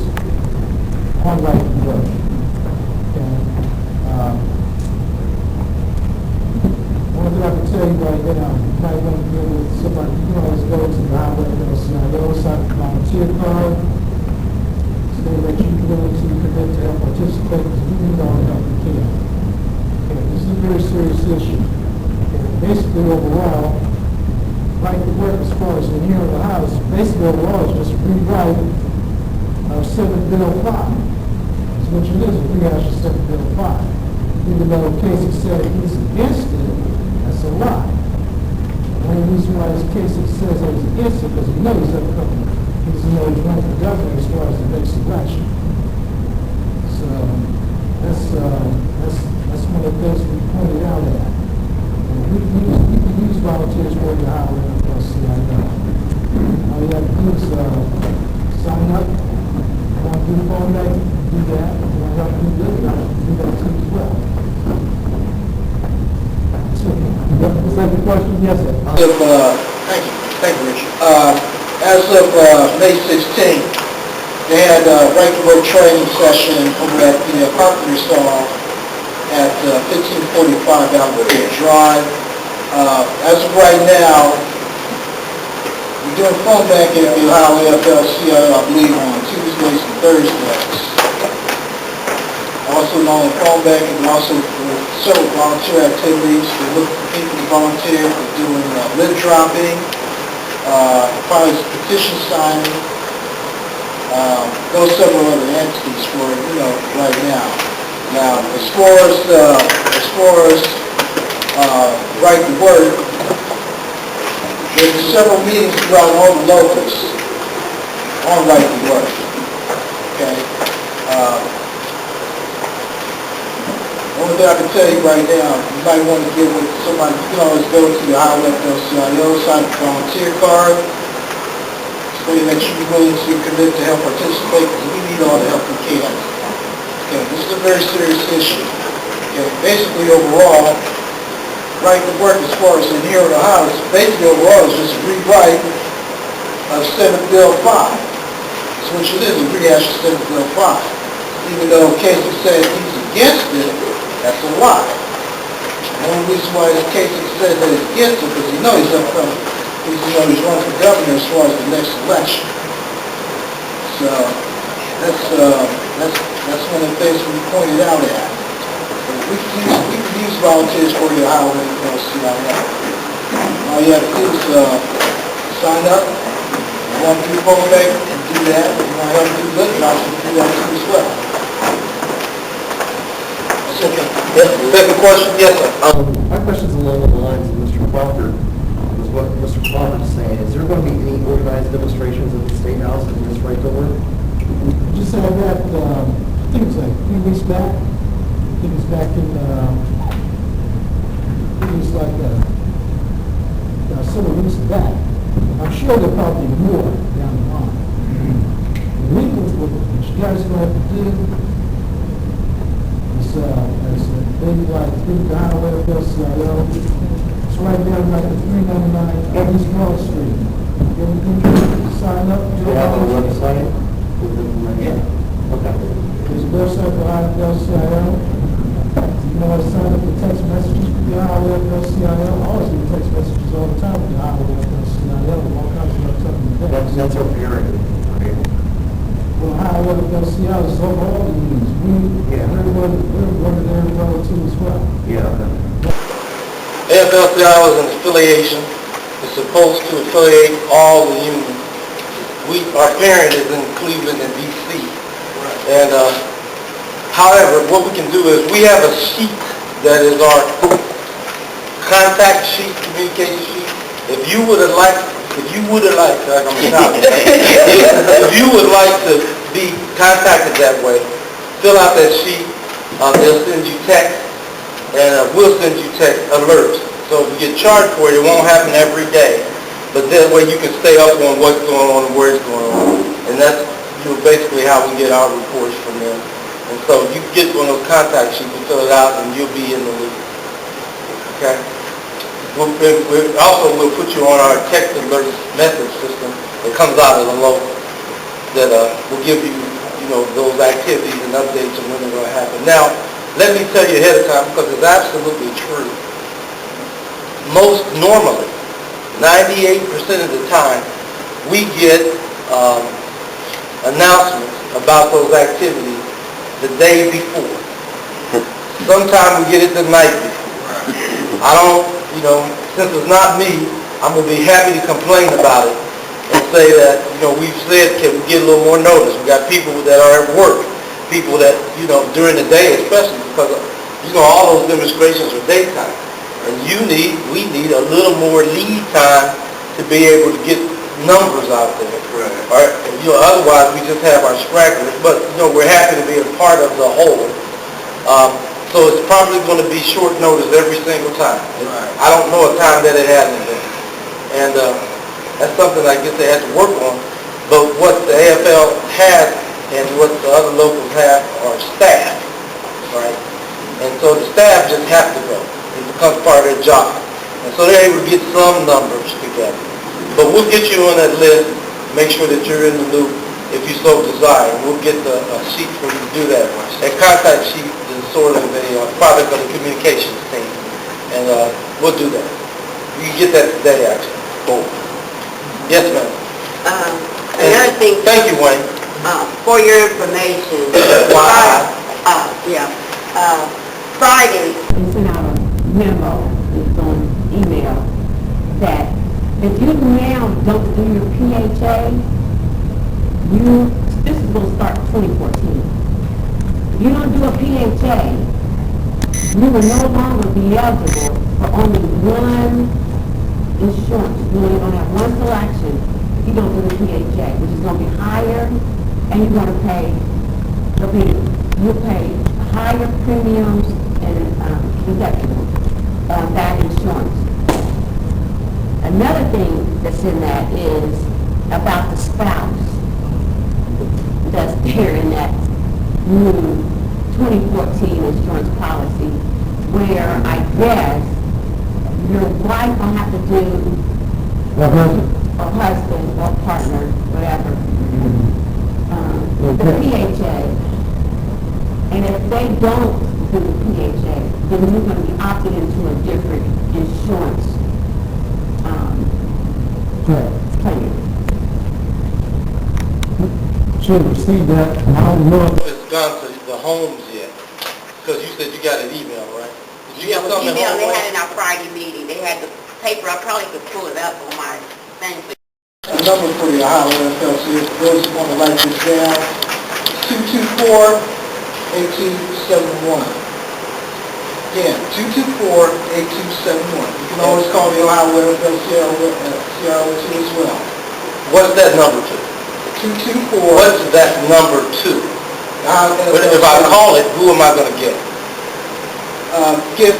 on right to work. One thing I can tell you right now, you might want to deal with somebody, you can always go to the highway, CIO, sign a volunteer card, say that you're willing to commit to help participate, because we need all the help we can. Okay, this is a very serious issue. Okay, basically, overall, right to work as far as in here in the House, basically overall is just rewrite Senate Bill 5. That's what it is, a rehash of Senate Bill 5. Even though Casey said he's against it, that's a lie. The only reason why this Casey says that he's against it because he knows that he's running for governor as far as the next election. So that's one of the things we pointed out at. We can use volunteers for the Highway FLCIO. All you have to do is sign up. If you want to do the phone bank, do that. If you want to help do this, do that too as well. Is that the question? Yes, sir. Thank you, Richard. As of May 16th, they had a right to work training session over at the Carpenter Center at 1545 Alvin Drive. As of right now, we're doing phone bank at the Ohio FLCIO, I believe, on Tuesdays and Thursdays. Also known as phone bank and also for several volunteer activities. We look for people to volunteer for doing lid dropping, probably petition signing, those several other entities for, right now. Now, as far as right to work, there's several meetings throughout all the locals on right to work. Okay? Only thing I can tell you right now, you might want to get with somebody, you can always go to the Iowa FLCIO, sign a volunteer card, explain that you're willing to commit to help participate, because we need all the help we can. Okay, this is a very serious issue. Okay, basically overall, right to work as far as in here in Ohio, basically overall is just a rewrite of Senate Bill 5. That's what it is, a rehash of Senate Bill 5. Even though Kasich said he's against it, that's a lie. The only reason why Kasich said that he's against it, because he knows he's up front. He's running for governor as far as the next election. So that's one of the things we pointed out at. We can use volunteers for the Ohio FLCIO. All you have to do is sign up. You want to do poll paper, and do that. If you want to help do good, you also do that too as well. Okay. Yes, second question? Yes, sir. My question's along the lines of Mr. Crawford, is what Mr. Crawford is saying. Is there going to be any organized demonstrations at the State House in this right to work? Just had that, I think it was like 3 weeks back. I think it's back in, it was like several weeks back. I'm sure there'll probably be more down the line. What you guys are going to have to do is, maybe like, think the Iowa FLCIO. It's right down like at 399 East Wall Street. Everything you sign up. Do you have a website? Yeah. Okay. There's a website for Iowa FLCIO. You can always sign up for text messages for the Iowa FLCIO. I always get text messages all the time with the Iowa FLCIO, all kinds of stuff in the day. That's our area, right? Well, Iowa FLCIO is over all the unions. We're one of their involved too as well. Yeah. AFL-CIO is an affiliation. It's supposed to affiliate all the unions. Our parent is in Cleveland and D.C. And however, what we can do is we have a sheet that is our contact sheet, communication sheet. If you would like, if you would like to be contacted that way, fill out that sheet. They'll send you text, and we'll send you text alerts. So if you get charged for it, it won't happen every day. But that way you can stay up on what's going on and where it's going on. And that's basically how we get our reports from them. And so you get one of those contact sheets, you fill it out, and you'll be in the loop. Okay? We'll put you on our text alert message system that comes out of the local that will give you, those activities and updates on when they're going to happen. Now, let me tell you ahead of time, because it's absolutely true. Most normally, 98% of the time, we get announcements about those activities the day before. Sometimes we get it the night before. I don't, since it's not me, I'm going to be happy to complain about it and say that, we've said, can we get a little more notice? We got people that are at work, people that, during the day especially, because, all those demonstrations are daytime. And we need a little more lead time to be able to get numbers out there. Right. Or, otherwise we just have our stragglers. But, we're happy to be a part of the whole. So it's probably going to be short notice every single time. Right. I don't know a time that it hasn't been. And that's something I guess they have to work on. But what the AFL has and what the other locals have are staff. Right? And so the staff just have to go. It becomes part of their job. And so they're able to get some numbers together. But we'll get you on that list, make sure that you're in the loop if you so desire. We'll get a sheet for you to do that. That contact sheet is sort of a product of the communications team. And we'll do that. You can get that today, actually. Cool. Yes, ma'am. Another thing, Thank you, Wayne. for your information, Friday, They sent out a memo, it's on email, that if you now don't do your PHA, this is going to start 2014. If you don't do a PHA, you will no longer be eligible for only one insurance. You only going to have one selection if you don't do the PHA, which is going to be higher, and you're going to pay, you'll pay higher premiums and deductibles on that insurance. Another thing that's in that is about the spouse that's there in that new 2014 insurance policy, where I guess your wife will have to do, or husband, or partner, whatever, the PHA. And if they don't do the PHA, then you're going to be opted into a different insurance plan. Should have received that, and I don't know. It's gone to the homes yet, because you said you got an email, right? Did you yeah, get with something email, at they home? had it in our Friday meeting. They had the paper, I probably could pull it up on my thing. A number for the Ohio FLC, if those who want to write this down, 224-8271. Again, 224-8271. You can always call the Ohio FLC as well. What's that number to? 224. What's that number to? But if I call it, who am I gonna get? Get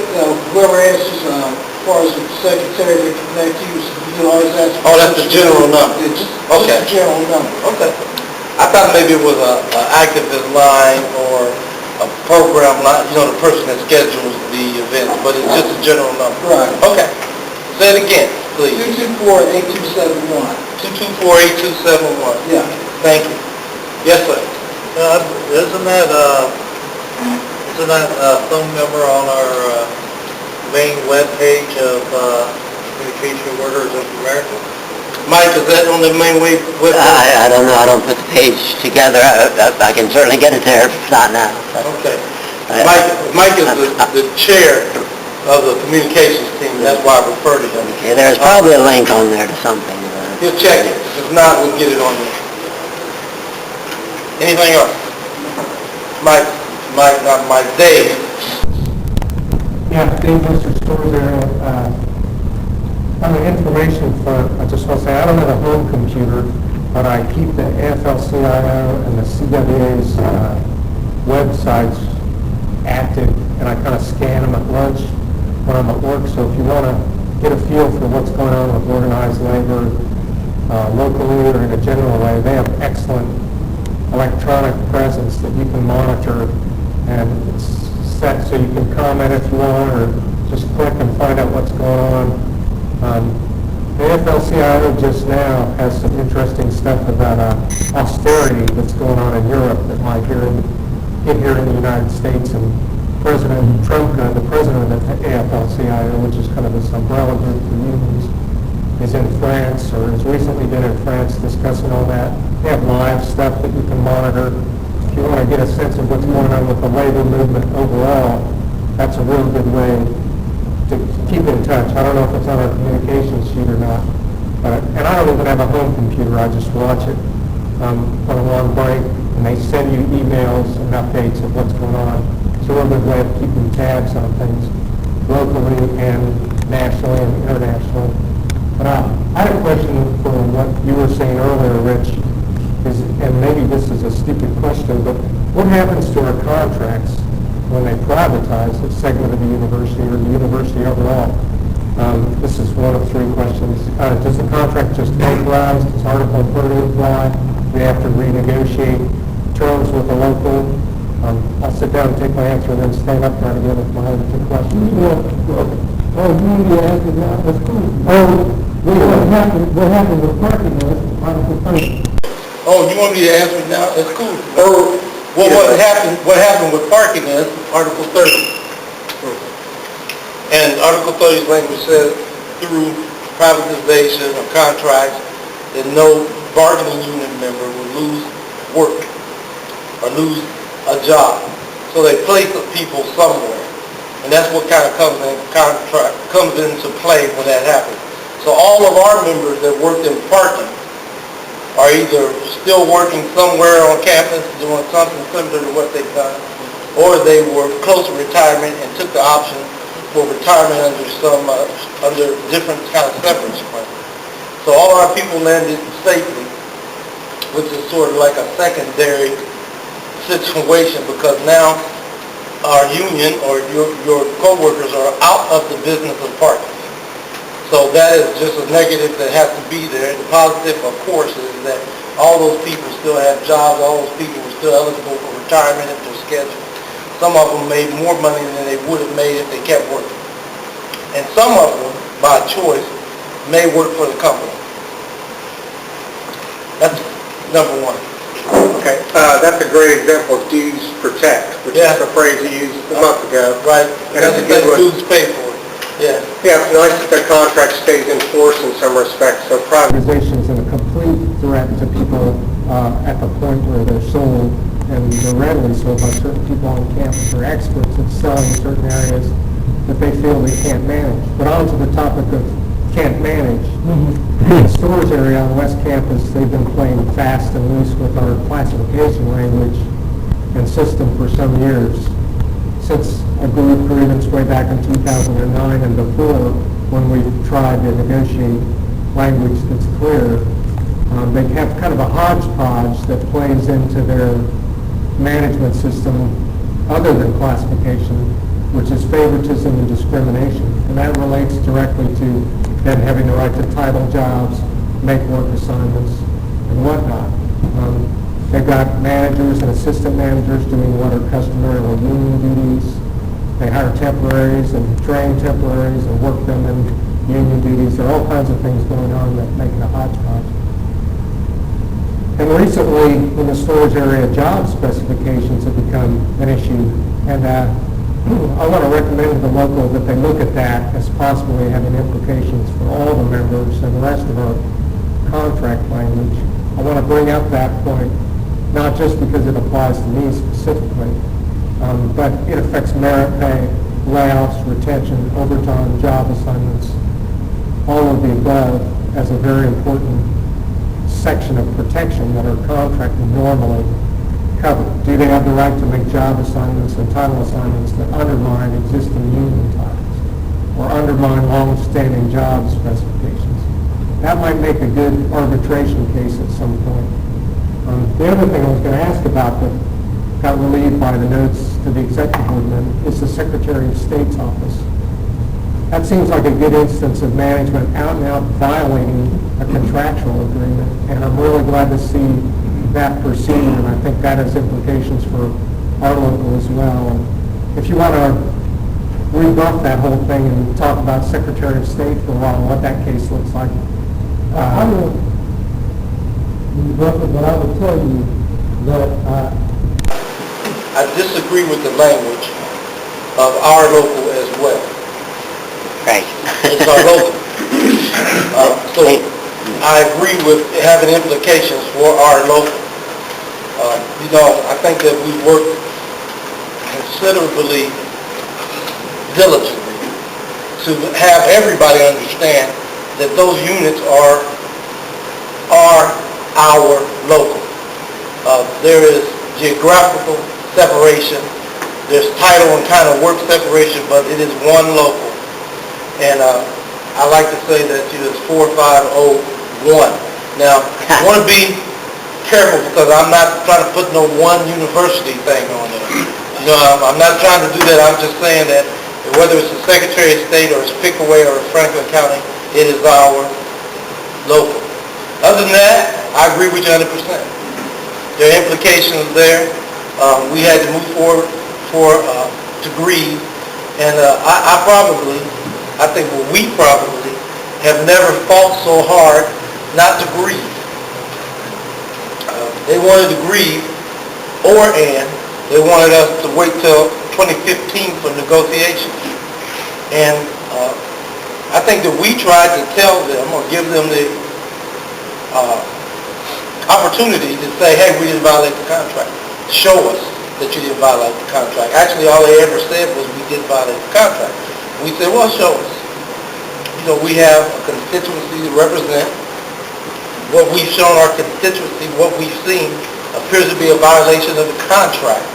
whoever answers, as far as the secretary to connect you, you can always ask. Oh, that's the general number. Yeah, just Okay. the general number. Okay. I thought maybe it was a activist line or a program line, the person that schedules the events, but it's just a general number. Right. Okay. Say it again, please. 224-8271. 224-8271. Yeah. Thank you. Yes, sir. Isn't that phone number on our main webpage of Communication Workers of America? Mike, is that on the main website? I don't know, I don't put the page together. I can certainly get it there, if not now. Okay. Mike is the chair of the communications team, that's why I refer to him. Okay, there's probably a link on there to something. He'll check it. If not, we'll get it on there. Anything else? Mike, Dave. Yeah, Dave Mr. Store there. On the information front, I just want to say, I don't have a home computer, but I keep the AFL-CIO and the CWA's websites active, and I kind of scan them at lunch when I'm at work. So if you want to get a feel for what's going on with organized labor, locally or in a general way, they have excellent electronic presence that you can monitor, and it's set so you can comment if you want, or just click and find out what's going on. The AFL-CIO just now has some interesting stuff about austerity that's going on in Europe that might hit here in the United States, and President Trumka, the president of the AFL-CIO, which is kind of this umbrella group for unions, is in France, or has recently been in France discussing all that. They have live stuff that you can monitor. If you want to get a sense of what's going on with the labor movement overall, that's a real good way to keep in touch. I don't know if it's on our communications sheet or not, and I don't even have a home computer. I just watch it on a long break, and they send you emails and updates of what's going on. It's a real good way of keeping tabs on things locally and nationally and internationally. But I had a question for what you were saying earlier, Rich, and maybe this is a stupid question, but what happens to our contracts when they privatize a segment of the university or the university overall? This is one of three questions. Does the contract just vaporize? Does Article 30 apply? Do we have to renegotiate terms with the local? I'll sit down and take my answer and then stand up there again with my other two questions. What happened with parking lot, Article 30? Oh, you want me to answer it now? That's cool. Well, what happened with parking is Article 30. And Article 30's language says through privatization of contracts, that no bargaining unit member will lose work or lose a job. So they place the people somewhere. And that's what kind of comes into play when that happens. So all of our members that worked in parking are either still working somewhere on campus doing something similar to what they've done, or they were close to retirement and took the option for retirement under different kind of severance plans. So all our people landed safely, which is sort of like a secondary situation, because now our union or your coworkers are out of the business of parking. So that is just a negative that has to be there. The positive, of course, is that all those people still have jobs, all those people are still eligible for retirement if they're scheduled. Some of them made more money than they would have made if they kept working. And some of them, by choice, may work for the company. That's number one. Okay, that's a great example of dues protect, which is the phrase you used a month ago. Right, And that's it's a good one. dues paid for. Yeah. Yeah, it's nice that the contract stays in force in some respects, so private. Organizations and a complete threat to people at the point where they're sold, and they're readily sold by certain people on campus or experts at selling certain areas that they feel they can't manage. But on to the topic of can't manage. The stores area on West Campus, they've been playing fast and loose with our classification language and system for some years. Since a group grievance way back in 2009 and before, when we tried to negotiate language that's clear, they have kind of a hodgepodge that plays into their management system other than classification, which is favoritism and discrimination. And that relates directly to them having the right to title jobs, make work assignments, and whatnot. They've got managers and assistant managers doing what are customary or union duties. They hire temporaries and train temporaries and work them in union duties. There are all kinds of things going on that make it a hodgepodge. And recently, in the storage area, job specifications have become an issue. And I want to recommend to the local that they look at that as possibly having implications for all the members and the rest of our contract language. I want to bring up that point, not just because it applies to me specifically, but it affects merit pay, layoffs, retention, overtime, job assignments, all of the above as a very important section of protection that our contract would normally cover. Do they have the right to make job assignments and title assignments that undermine existing union titles or undermine long-standing job specifications? That might make a good arbitration case at some point. The other thing I was going to ask about that got relieved by the notes to the executive board amendment is the Secretary of State's office. That seems like a good instance of management out and out violating a contractual agreement, and I'm really glad to see that proceed, and I think that has implications for our local as well. And if you want to rebuff that whole thing and talk about Secretary of State for a while, what that case looks like. I will rebuff it, but I will tell you that I disagree with the language of our local as well. Right. It's our local. So I agree with having implications for our local. I think that we work considerably diligently to have everybody understand that those units are our local. There is geographical separation, there's title and kind of work separation, but it is one local. And I like to say that it's 4501. Now, I want to be careful because I'm not trying to put no one university thing on there. I'm not trying to do that. I'm just saying that whether it's the Secretary of State or it's Pickaway or Franklin County, it is our local. Other than that, I agree with you 100%. There are implications there. We had to move forward to grieve, and I think we probably have never fought so hard not to grieve. They wanted to grieve, and they wanted us to wait till 2015 for negotiations. And I think that we tried to tell them or give them the opportunity to say, hey, we didn't violate the contract. Show us. that you didn't violate the contract. Actually, all they ever said was we did violate the contract. We said, well, show us. You know, we have a constituency to represent. What we've shown our constituency, what we've seen, appears to be a violation of the contract.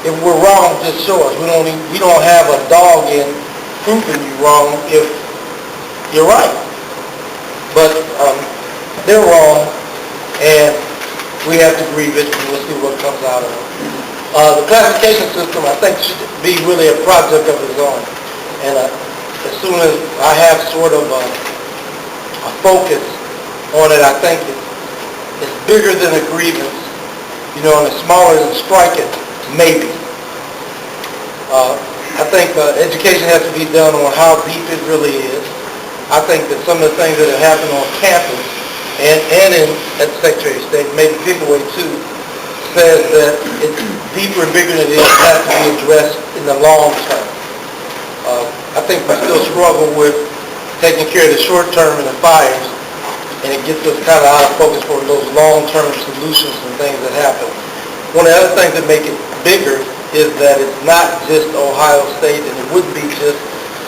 If we're wrong, just show us. We don't have a dog in proving you wrong if you're right. But they're wrong, and we have to grieve it, and we'll see what comes out of it. The classification system, I think, should be really a project of its own. And as soon as I have sort of a focus on it, I think it's bigger than a grievance, you know, and it's smaller than striking, maybe. I think education has to be done on how deep it really is. I think that some of the things that have happened on campus and at the Secretary of State, maybe Pickaway too, says that it's deeper and bigger than it is, it has to be addressed in the long term. I think we still struggle with taking care of the short term and the fires, and it gets us kind of out of focus for those long-term solutions and things that happen. One of the other things that make it bigger is that it's not just Ohio State, and it wouldn't be just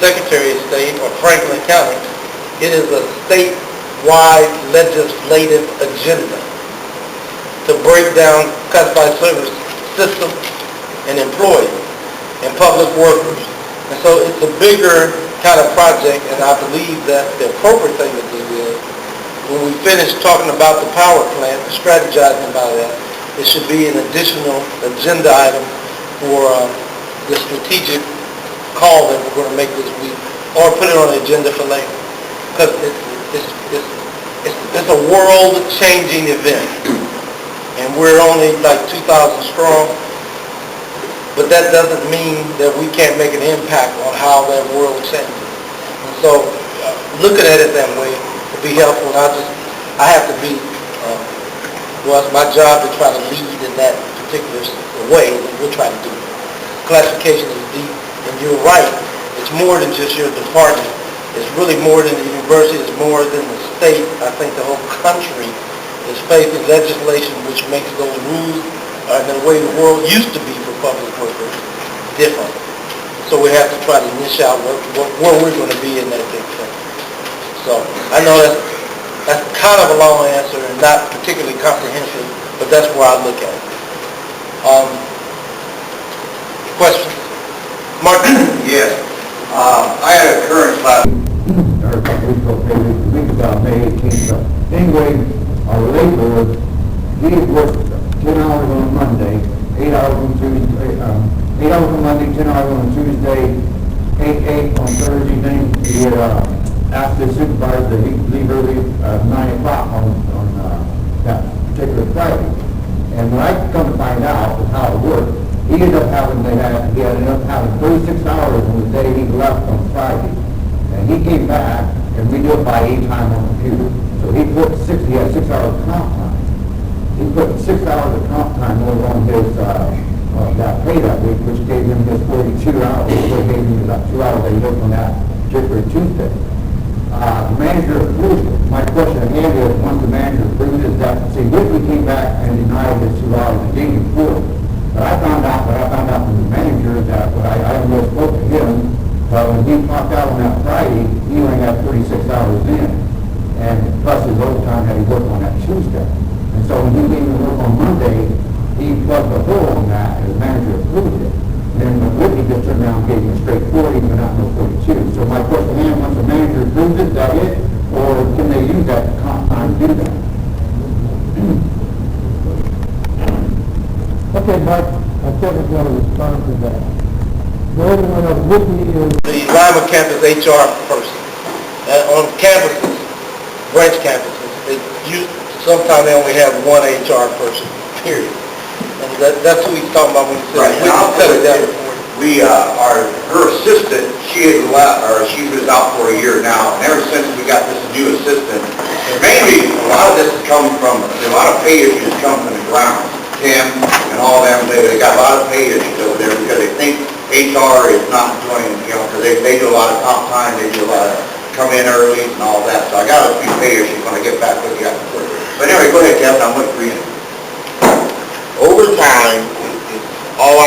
Secretary of State or Franklin County. It is a statewide legislative agenda to break down classified service system and employees and public workers. And so it's a bigger kind of project, and I believe that the appropriate thing to do is, when we finish talking about the power plant, strategizing about that, it should be an additional agenda item for the strategic call that we're going to make this week, or put it on the agenda for later. Because it's a world-changing event, and we're only like 2,000 strong, but that doesn't mean that we can't make an impact on how that world changes. And so, looking at it that way would be helpful, and I have to be, well, it's my job to try to lead in that particular way, and we'll try to do it. Classification is deep, and you're right, it's more than just your department. It's really more than the university, it's more than the state. I think the whole country is facing legislation which makes those rules and the way the world used to be for public workers different. So we have to try to niche out where we're going to be in that big thing. So I know that's kind of a long answer and not particularly comprehensive, but that's where I look at it. Questions? Mark? Yes. I had a current class. Or a couple weeks ago, maybe a week about May 18th. Anyway, our labor, he worked 10 hours on Monday, 8 hours on Tuesday, 8 hours on Monday, 10 hours on Tuesday, 8 on Thursday. Then he had asked the supervisor that he could leave early at 9 o'clock on that particular Friday. And when I come to find out how it worked, he ended up having, he ended up having 36 hours on the day he left on Friday. And he came back, and we do it by 8 time on the computer. So he had 6 hours of comp time. He put 6 hours of comp time over on his, that pay that week, which gave him his 42 hours, so it gave him about 2 hours that he worked on that particular Tuesday. The manager approved it. My question at hand is, once the manager approved it, that, see, Whitley came back and denied his 2 hours and gave him 4. But I found out from the manager that I haven't really spoke to him, but when he clocked out on that Friday, he only had 36 hours in, and plus his overtime that he worked on that Tuesday. And so when he came to work on Monday, he plugged a hole on that, and the manager approved it. And then Whitney just turned around and gave him a straight 40, but not no 42. So my question is, once the manager approves it, is that it? Or can they use that comp time to do that? Okay, Mike, I think I'm going to respond to that. The only one that's with me is... The Lima campus HR person. On campuses, branch campuses, sometimes they only have one HR person, period. And that's who he's talking about when he said, Right, and I'll tell you that her assistant, she was out for a year now, and ever since we got this new assistant, and mainly a lot of this is coming from, a lot of pay issues come from the ground. Tim and all them, they got a lot of pay issues over there because they think HR is not doing, because they do a lot of comp time, they do a lot of come in early and all that. So I got a few pay issues when I get back with you. But anyway, go ahead, Kevin, I'm waiting for you. Overtime is all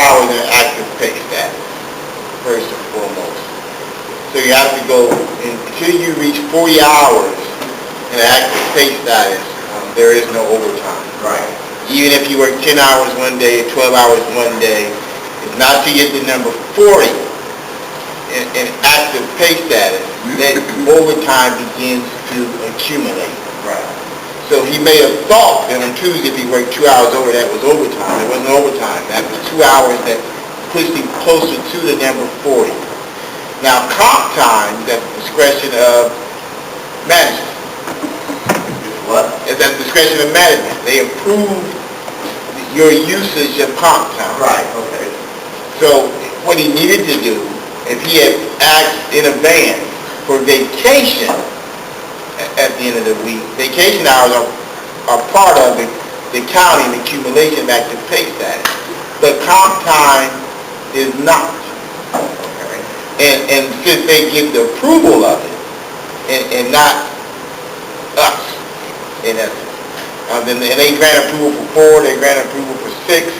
have to go, until you reach 40 hours in an active pay status, there is no overtime. Right. Even if you work 10 hours one day, 12 hours one day, it's not till you get to number 40 in active pay status that overtime begins to accumulate. Right. So he may have thought that on Tuesday, if he worked 2 hours over, that was overtime. It wasn't overtime. That was 2 hours that pushed him closer to the number 40. Now, comp time is at the discretion of management. What? It's at the discretion of management. They approve your usage of comp time. Right, okay. So what he needed to do, if he had asked in advance for vacation at the end of the week, vacation hours are part of the counting accumulation back to pay status. But comp time is not. And since they give the approval of it, and not us, in essence, and they grant approval for 4, they grant approval for 6,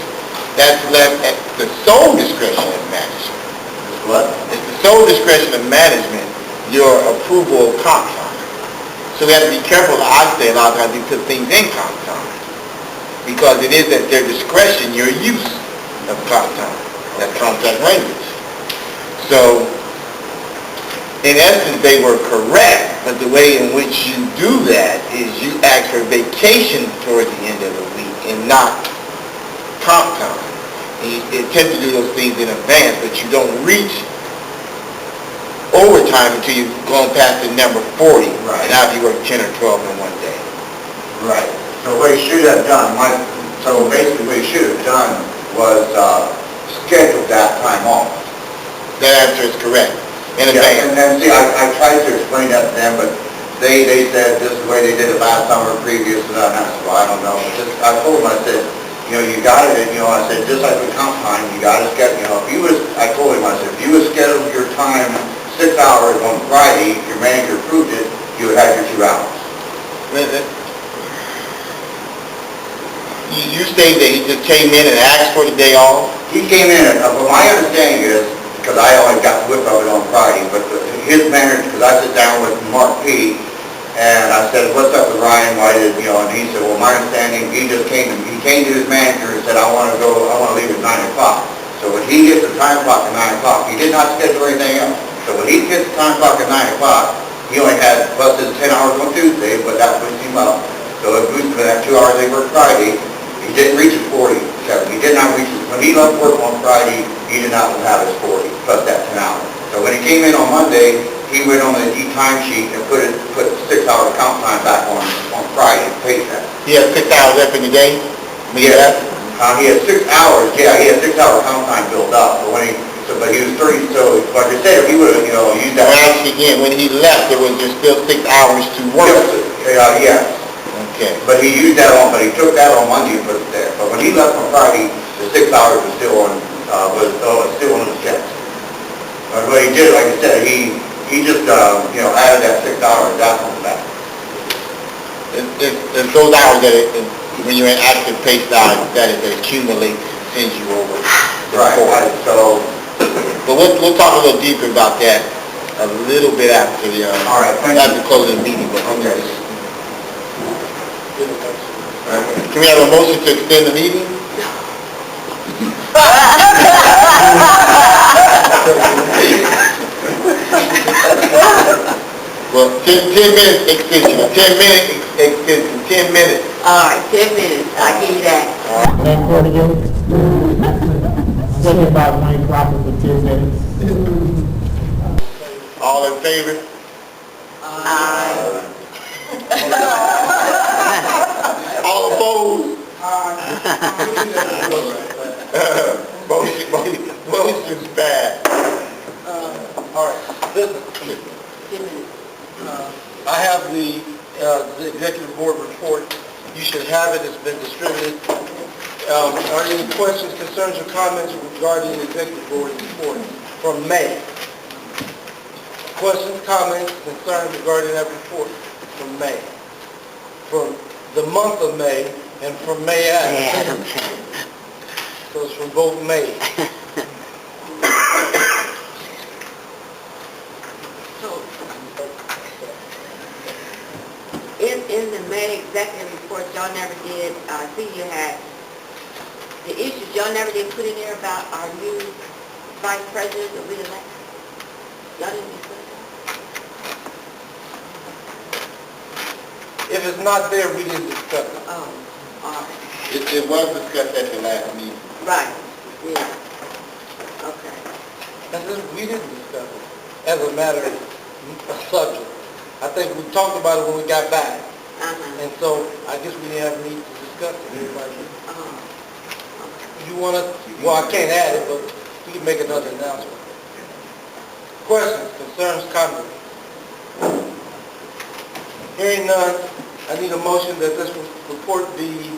that's left at the sole discretion of management. What? It's the sole discretion of management, your approval of comp time. So we have to be careful, I say a lot of times, we put things in comp time, because it is at their discretion, your use of comp time. That's contract language. So, in essence, they were correct, but the way in which you do that is you ask for vacation towards the end of the week and not comp time. And you attempt to do those things in advance, but you don't reach overtime until you've gone past the number 40. Right. And now if you work 10 or 12 in one day. Right. So what he should have done, so basically what he should have done was scheduled that time off. That answer is correct. In Yeah, advance. and then, see, I tried to explain that to them, but they said this is the way they did it last summer previous, and I said, well, I don't know. I told them, I said, you got it, I said, just like with comp time, you got to schedule, I told him, I said, if you would schedule your time 6 hours on Friday, if your manager approved it, you would have your 2 hours. You stated that he just came in and asked for the day off? He came in, but my understanding is, because I always got the whip of it on Friday, but his manager, because I sit down with Mark P., and I said, what's up with Ryan, why did, and he said, well, my understanding, he came to his manager and said, I want to leave at 9 o'clock. So when he gets the time clock at 9 o'clock, he did not schedule anything else. So when he gets the time clock at 9 o'clock, he only had busted 10 hours on Tuesday, but that puts him up. So it boosted him that 2 hours they worked Friday. He didn't reach his 40. He did not reach his, when he left work on Friday, he did not have his 40, plus that 10 hours. So when he came in on Monday, he went on the time sheet and put 6 hours comp time back on Friday, paid that. He had 6 hours left in the day? Yeah. He had 6 hours, he had 6 hours comp time built up, but but he was 30, so like I said, if he would have, used that. Well, actually, again, when he left, there was just still 6 hours to work. Yeah. Okay. But he used that but he took that on Monday and put it there. But when he left on Friday, the 6 hours was still on, still on his checks. But what he did, like I said, he just, added that 6 hours, that's on the back. It's those hours that, when you're in active pay status, that accumulate, sends you over. Right, so. But we'll talk a little deeper about that a little bit after the, All right, thank you. after closing the meeting. But Okay. Can we have a motion to extend the meeting? Well, 10 minutes extension, 10 minute extension, 10 minutes. All right, 10 minutes, I'll give you that. Madam Clerk, again? Second by Wayne Crawford for 10 minutes. All in favor? All opposed? Motion's bad. All right, listen, I have the executive board report. You should have it, it's been distributed. Are there any questions, concerns, or comments regarding the executive board report from May? Questions, comments, concerns regarding that report from May? From the month of May and from May after. So it's from both May. in the May executive report, y'all never did, see you had, the issues, y'all never did put in there about our new vice president that we elected? Y'all didn't discuss that? If it's not there, we didn't discuss it. Oh, all right. It was discussed at the last meeting. Right, yeah. Okay. We didn't discuss it as a matter of subject. I think we talked about it when we got back. Uh-huh. And so I guess we didn't have a need to discuss it. Everybody did. Okay. You want to, well, I can't add it, but we can make another announcement. Questions, concerns, comments? Hearing none, I need a motion that this report be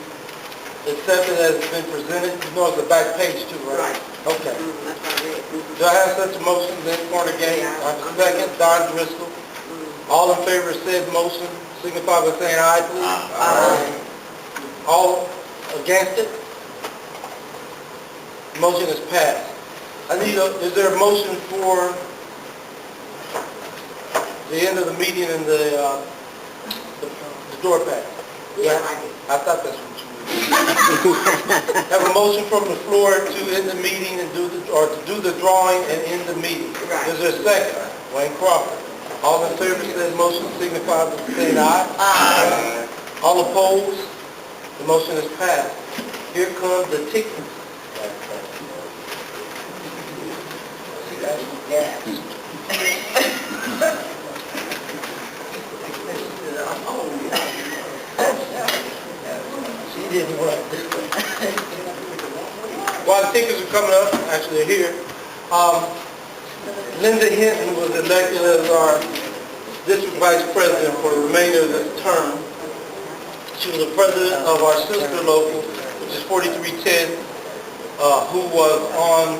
accepted as it's been presented. You know it's the back page too, right? Right. Okay. That's what I read. Do I have such a motion, Lynn Cornigan? Yeah. I have a second, Don Driscoll. All in favor of said motion, signify by saying aye, please. Aye. All against it? Motion is passed. Is there a motion for the end of the meeting and the door pack? Yeah, I did. I thought that's what you were. Have a motion from the floor to end the meeting and to do the drawing and end the meeting. Right. Is there a second? Wayne Crawford. All in favor of said motion signify by saying aye. Aye. All opposed? The motion is passed. Here comes the ticket. She didn't want to do it. While the tickets are coming up, actually they're here, Linda Hinton was elected as our district vice president for the remainder of this term. She was the president of our sister local, which is 4310, who was on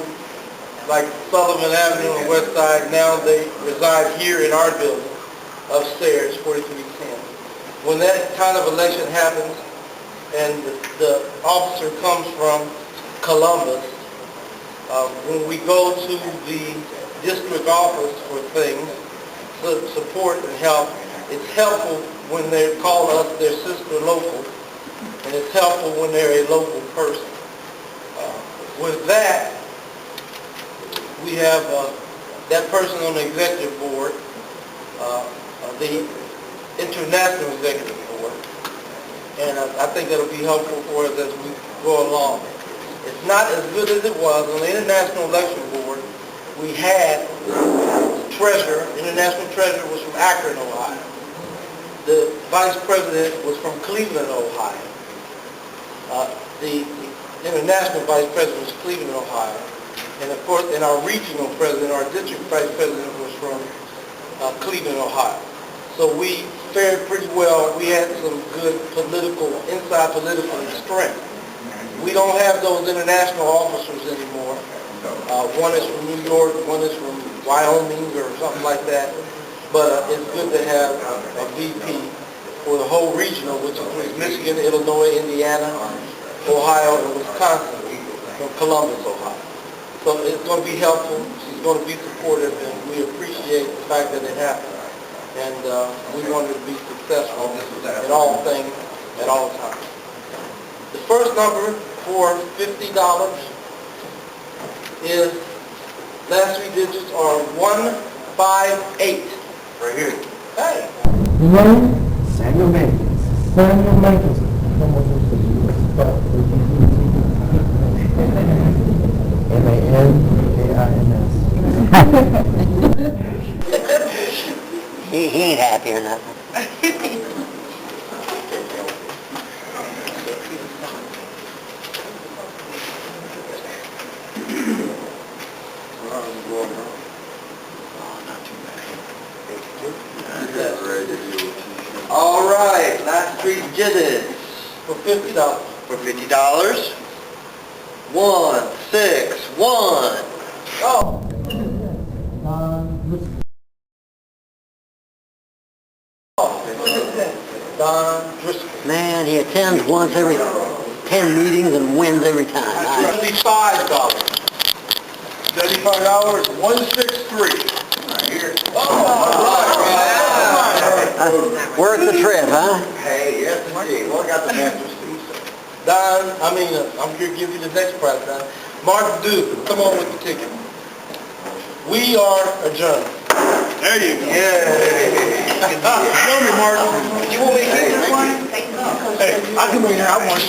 like Sullivan Avenue and West Side. Now they reside here in our building upstairs, 4310. When that kind of election happens and the officer comes from Columbus, when we go to the district office for things, to support and help, it's helpful when they call us their sister local, and it's helpful when they're a local person. With that, we have that person on the executive board, the international executive board, and I think that'll be helpful for us as we go along. It's not as good as it was. On the international election board, we had international treasurer was from Akron, Ohio. The vice president was from Cleveland, Ohio. The international vice president was Cleveland, Ohio. And of course, and our regional president, our district vice president was from Cleveland, Ohio. So we fared pretty well. We had some good inside political strength. We don't have those international officers anymore. One is from New York, one is from Wyoming or something like that. But it's good to have a VP for the whole regional, which includes Michigan, Illinois, Indiana, Ohio, and Wisconsin, from Columbus, Ohio. So it's going to be helpful. She's going to be supportive, and we appreciate the fact that it happened. And we want her to be successful in all things at all times. The first number for $50 is, last three digits are 158. Right here. Hey. Your name? Samuel Jenkins. Samuel Jenkins. M-A-N-K-I-N-S. He ain't happy or nothing. All right, last three digits for $50. For $50. 161. Oh. Don Driscoll. Man, he attends once every 10 meetings and wins every time. $75. $75, 163. Right here. Oh, all right. Worth the trip, huh? Hey, yes, indeed. Well, I got the master's fee, so. Don, I'm here to give you the next prize, Don. Mark Duke, come on with the ticket. We are adjourned. There you go. Yeah. Show me, Mark. You want me to keep this one? Hey, I can bring it out one.